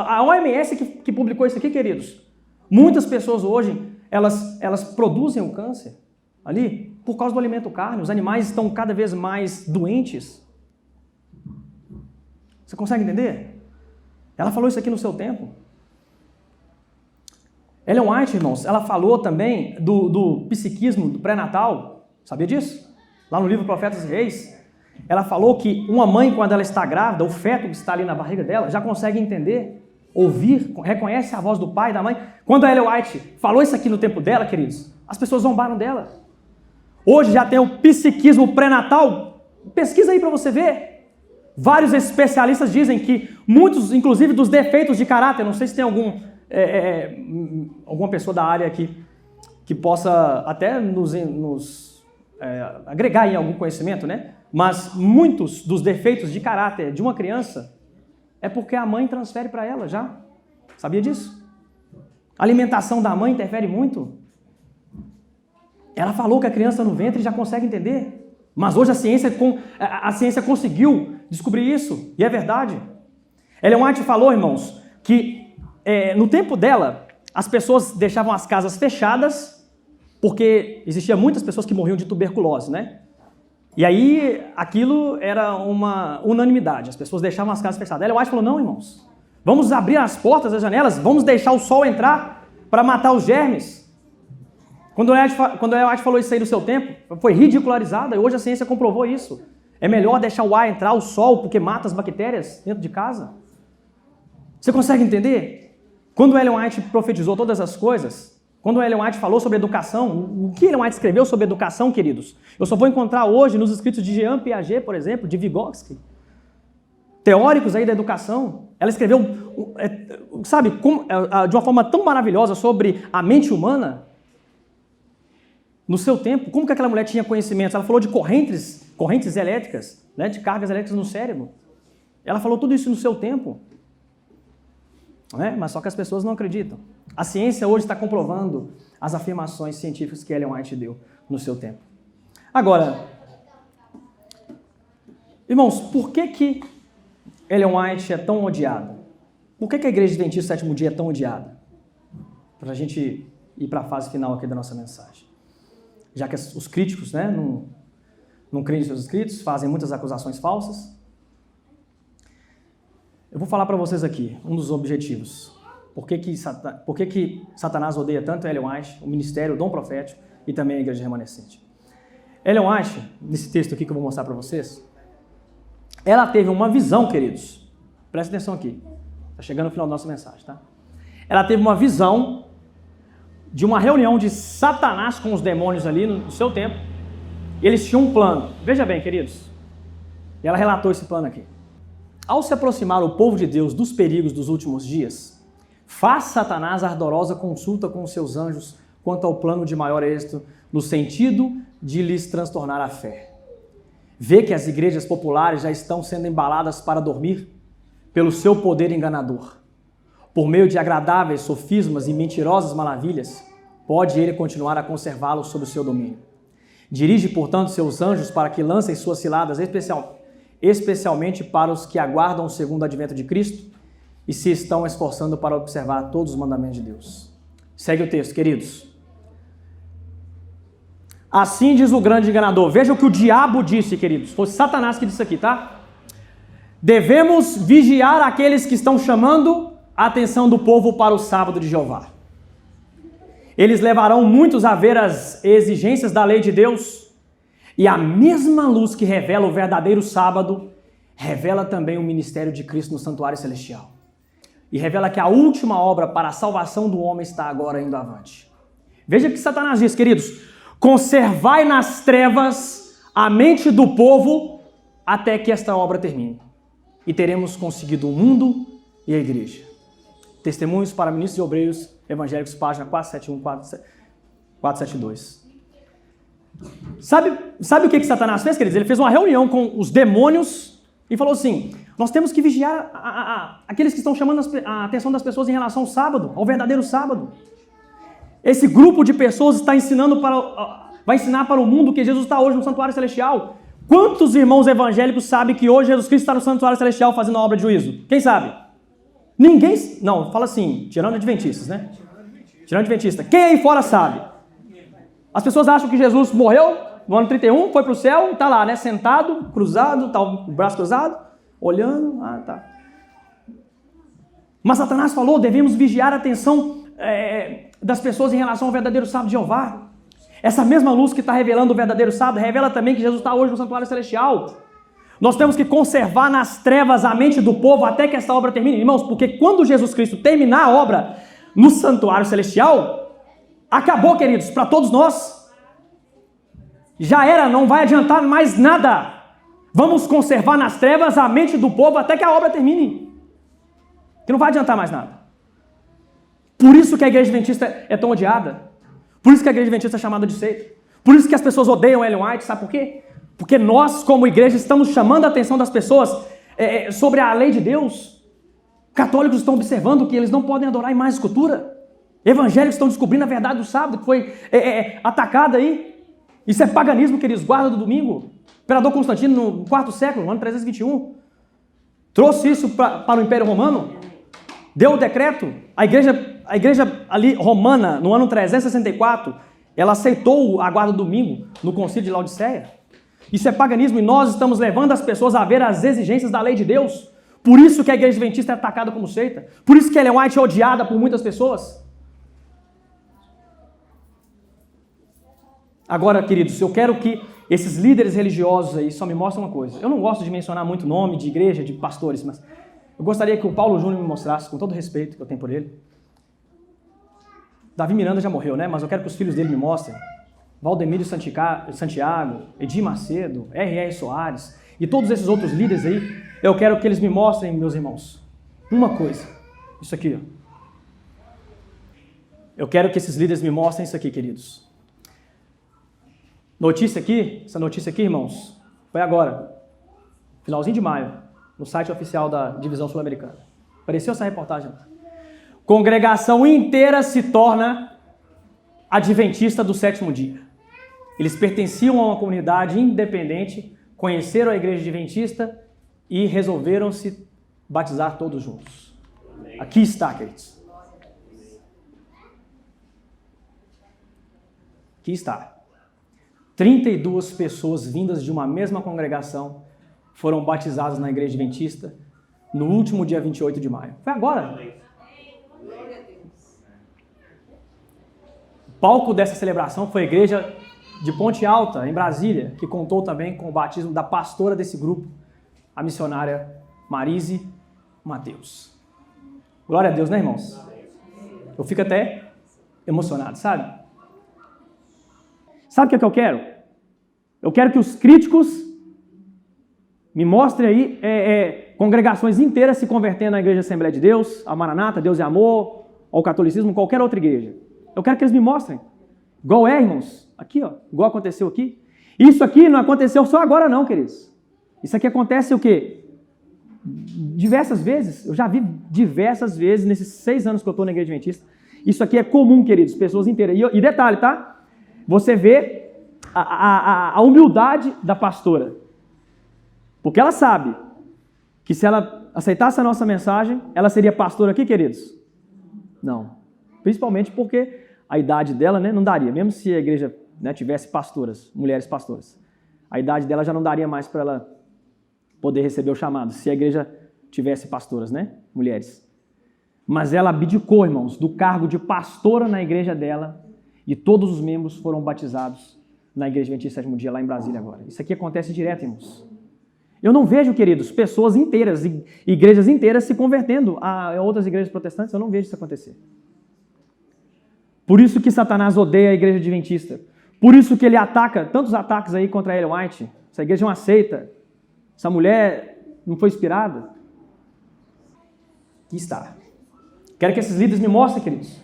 a OMS que publicou isso aqui, queridos, muitas pessoas hoje, elas produzem o câncer ali por causa do alimento cárneo. Os animais estão cada vez mais doentes. Você consegue entender? Ela falou isso aqui no seu tempo. Ellen White, irmãos, ela falou também do psiquismo do pré-natal. Sabia disso? Lá no livro Profetas e Reis. Ela falou que uma mãe, quando ela está grávida, o feto que está ali na barriga dela, já consegue entender, ouvir, reconhece a voz do pai e da mãe. Quando a Ellen White falou isso aqui no tempo dela, queridos, as pessoas zombaram dela. Hoje já tem o psiquismo pré-natal. Pesquisa aí para você ver. Vários especialistas dizem que muitos, inclusive, dos defeitos de caráter, não sei se tem alguma pessoa da área aqui que possa até nos agregar em algum conhecimento, né? Mas muitos dos defeitos de caráter de uma criança é porque a mãe transfere para ela já. Sabia disso? A alimentação da mãe interfere muito. Ela falou que a criança no ventre já consegue entender. Mas hoje a ciência conseguiu descobrir isso. E é verdade. Ellen White falou, irmãos, que no tempo dela, as pessoas deixavam as casas fechadas porque existiam muitas pessoas que morriam de tuberculose, né? E aí, aquilo era uma unanimidade. As pessoas deixavam as casas fechadas. Ellen White falou, não, irmãos. Vamos abrir as portas, as janelas. Vamos deixar o sol entrar para matar os germes. Quando Ellen White falou isso aí no seu tempo, foi ridicularizada. E hoje a ciência comprovou isso. É melhor deixar o ar entrar, o sol, porque mata as bactérias dentro de casa. Você consegue entender? Quando Ellen White profetizou todas as coisas... Quando Ellen White falou sobre educação, o que Ellen White escreveu sobre educação, queridos? Eu só vou encontrar hoje nos escritos de Jean Piaget, por exemplo, de Vygotsky, teóricos aí da educação. Ela escreveu, de uma forma tão maravilhosa sobre a mente humana, no seu tempo. Como que aquela mulher tinha conhecimentos? Ela falou de correntes elétricas, né, de cargas elétricas no cérebro. Ela falou tudo isso no seu tempo. Mas só que as pessoas não acreditam. A ciência hoje está comprovando as afirmações científicas que Ellen White deu no seu tempo. Agora, irmãos, por que Ellen White é tão odiada? Por que a Igreja Adventista do Sétimo Dia é tão odiada? Para a gente ir para a fase final aqui da nossa mensagem. Já que os críticos, né, não creem em seus escritos, fazem muitas acusações falsas. Eu vou falar para vocês aqui um dos objetivos. Por que Satanás odeia tanto Ellen White, o ministério, o dom profético e também a igreja remanescente? Ellen White, nesse texto aqui que eu vou mostrar para vocês, ela teve uma visão, queridos. Presta atenção aqui. Está chegando no final da nossa mensagem, tá? Ela teve uma visão de uma reunião de Satanás com os demônios ali no seu tempo. E eles tinham um plano. Veja bem, queridos. E ela relatou esse plano aqui. Ao se aproximar o povo de Deus dos perigos dos últimos dias, faz Satanás ardorosa consulta com os seus anjos quanto ao plano de maior êxito, no sentido de lhes transtornar a fé. Vê que as igrejas populares já estão sendo embaladas para dormir pelo seu poder enganador. Por meio de agradáveis sofismas e mentirosas maravilhas, pode ele continuar a conservá-los sob o seu domínio. Dirige, portanto, seus anjos para que lancem suas ciladas especialmente para os que aguardam o segundo advento de Cristo e se estão esforçando para observar todos os mandamentos de Deus. Segue o texto, queridos. Assim diz o grande enganador. Veja o que o diabo disse, queridos. Foi Satanás que disse aqui, tá? Devemos vigiar aqueles que estão chamando a atenção do povo para o sábado de Jeová. Eles levarão muitos a ver as exigências da lei de Deus, e a mesma luz que revela o verdadeiro sábado, revela também o ministério de Cristo no santuário celestial. E revela que a última obra para a salvação do homem está agora indo avante. Veja o que Satanás diz, queridos. Conservai nas trevas a mente do povo até que esta obra termine. E teremos conseguido o mundo e a igreja. Testemunhos para ministros e obreiros evangélicos, página 471, 472. Sabe o que Satanás fez, queridos? Ele fez uma reunião com os demônios e falou assim: nós temos que vigiar aqueles que estão chamando a atenção das pessoas em relação ao sábado, ao verdadeiro sábado. Esse grupo de pessoas vai ensinar para o mundo que Jesus está hoje no santuário celestial. Quantos irmãos evangélicos sabem que hoje Jesus Cristo está no santuário celestial fazendo a obra de juízo? Quem sabe? Ninguém. Não, fala assim, tirando adventistas, né? Tirando adventista. Quem aí fora sabe? As pessoas acham que Jesus morreu no ano 31, foi para o céu e está lá, né? Sentado, cruzado, tá, o braço cruzado, olhando. Tá. Mas Satanás falou, devemos vigiar a atenção das pessoas em relação ao verdadeiro sábado de Jeová. Essa mesma luz que está revelando o verdadeiro sábado, revela também que Jesus está hoje no santuário celestial. Nós temos que conservar nas trevas a mente do povo até que essa obra termine. Irmãos, porque quando Jesus Cristo terminar a obra no santuário celestial, acabou, queridos, para todos nós. Já era, não vai adiantar mais nada. Vamos conservar nas trevas a mente do povo até que a obra termine. Que não vai adiantar mais nada. Por isso que a igreja adventista é tão odiada. Por isso que a igreja adventista é chamada de seita. Por isso que as pessoas odeiam Ellen White, sabe por quê? Porque nós, como igreja, estamos chamando a atenção das pessoas sobre a lei de Deus. Católicos estão observando que eles não podem adorar em mais escultura. Evangélicos estão descobrindo a verdade do sábado, que foi atacada aí. Isso é paganismo, queridos, guarda do domingo. O imperador Constantino, no quarto século, no ano 321, trouxe isso para o Império Romano, deu o decreto. A igreja ali romana, no ano 364, ela aceitou a guarda do domingo no concílio de Laodiceia. Isso é paganismo e nós estamos levando as pessoas a ver as exigências da lei de Deus. Por isso que a igreja adventista é atacada como seita. Por isso que Ellen White é odiada por muitas pessoas. Agora, queridos, eu quero que esses líderes religiosos aí só me mostrem uma coisa. Eu não gosto de mencionar muito nome de igreja, de pastores, mas eu gostaria que o Paulo Júnior me mostrasse, com todo o respeito que eu tenho por ele. Davi Miranda já morreu, né? Mas eu quero que os filhos dele me mostrem. Valdemiro Santiago, Edir Macedo, R.R. Soares e todos esses outros líderes aí, eu quero que eles me mostrem, meus irmãos, uma coisa. Isso aqui, ó. Eu quero que esses líderes me mostrem isso aqui, queridos. Essa notícia aqui, irmãos, foi agora, finalzinho de maio, no site oficial da Divisão Sul-Americana. Apareceu essa reportagem lá. Congregação inteira se torna adventista do sétimo dia. Eles pertenciam a uma comunidade independente, conheceram a igreja adventista e resolveram se batizar todos juntos. Aqui está, queridos. Aqui está. 32 pessoas vindas de uma mesma congregação foram batizadas na igreja adventista no último dia 28 de maio. Foi agora. O palco dessa celebração foi a igreja de Ponte Alta, em Brasília, que contou também com o batismo da pastora desse grupo, a missionária Marise Mateus. Glória a Deus, né, irmãos? Eu fico até emocionado, sabe? Sabe o que é que eu quero? Eu quero que os críticos me mostrem aí congregações inteiras se convertendo à Igreja Assembleia de Deus, a Maranata, Deus e Amor, ao catolicismo, qualquer outra igreja. Eu quero que eles me mostrem. Igual irmãos. Aqui, ó. Igual aconteceu aqui. Isso aqui não aconteceu só agora não, queridos. Isso aqui acontece o quê? Diversas vezes. Eu já vi diversas vezes nesses 6 anos que eu estou na igreja adventista. Isso aqui é comum, queridos. Pessoas inteiras. E detalhe, tá? Você vê a humildade da pastora. Porque ela sabe que se ela aceitasse a nossa mensagem, ela seria pastora aqui, queridos? Não. Principalmente porque a idade dela, né, não daria. Mesmo se a igreja né, tivesse pastoras, mulheres pastoras, a idade dela já não daria mais para ela poder receber o chamado, se a igreja tivesse pastoras, né, mulheres. Mas ela abdicou, irmãos, do cargo de pastora na igreja dela e todos os membros foram batizados na Igreja Adventista Sétimo Dia, lá em Brasília agora. Isso aqui acontece direto, irmãos. Eu não vejo, queridos, pessoas inteiras, igrejas inteiras se convertendo a outras igrejas protestantes. Eu não vejo isso acontecer. Por isso que Satanás odeia a Igreja Adventista. Por isso que ele ataca, tantos ataques aí contra Ellen White. Essa igreja é uma seita. Essa mulher não foi inspirada. Aqui está. Quero que esses líderes me mostrem, queridos.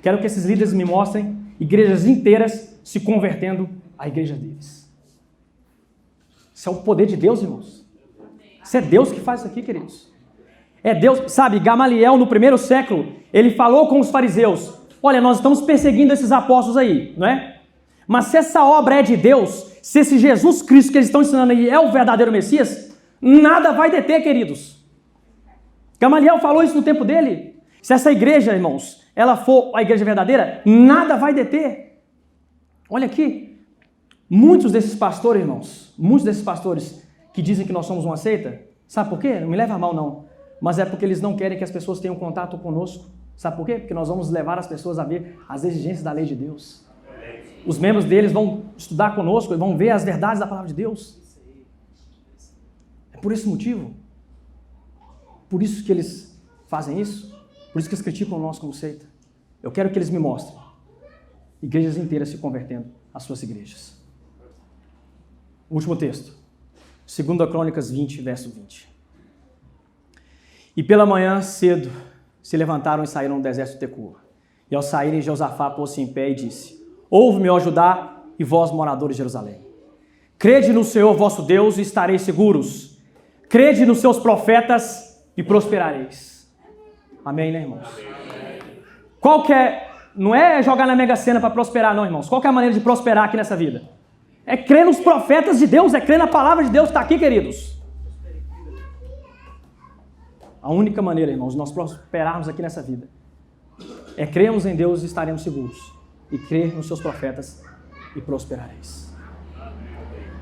Quero que esses líderes me mostrem igrejas inteiras se convertendo à igreja deles. Isso é o poder de Deus, irmãos. Isso é Deus que faz isso aqui, queridos. É Deus, sabe, Gamaliel no primeiro século, ele falou com os fariseus, olha, nós estamos perseguindo esses apóstolos aí, não é? Mas se essa obra é de Deus, se esse Jesus Cristo que eles estão ensinando aí é o verdadeiro Messias, nada vai deter, queridos. Gamaliel falou isso no tempo dele. Se essa igreja, irmãos, ela for a igreja verdadeira, nada vai deter. Olha aqui, muitos desses pastores, irmãos, muitos desses pastores que dizem que nós somos uma seita, sabe por quê? Não me leva a mal não, mas é porque eles não querem que as pessoas tenham contato conosco. Sabe por quê? Porque nós vamos levar as pessoas a ver as exigências da lei de Deus. Os membros deles vão estudar conosco e vão ver as verdades da palavra de Deus. É por esse motivo. Por isso que eles fazem isso. Por isso que eles criticam nós como seita. Eu quero que eles me mostrem igrejas inteiras se convertendo às suas igrejas. Último texto. 2 Crônicas 20, verso 20. E pela manhã cedo se levantaram e saíram do deserto de Tecoa. E ao saírem, Josafá pôs-se em pé e disse, ouve-me, ó Judá, e vós, moradores de Jerusalém. Crede no Senhor vosso Deus e estareis seguros. Crede nos seus profetas e prosperareis. Amém, né, irmãos? Qual que é, não é jogar na Mega Sena para prosperar, não, irmãos. Qual que é a maneira de prosperar aqui nessa vida? É crer nos profetas de Deus, é crer na palavra de Deus que está aqui, queridos. A única maneira, irmãos, de nós prosperarmos aqui nessa vida é crermos em Deus e estaremos seguros. E crer nos seus profetas e prosperareis.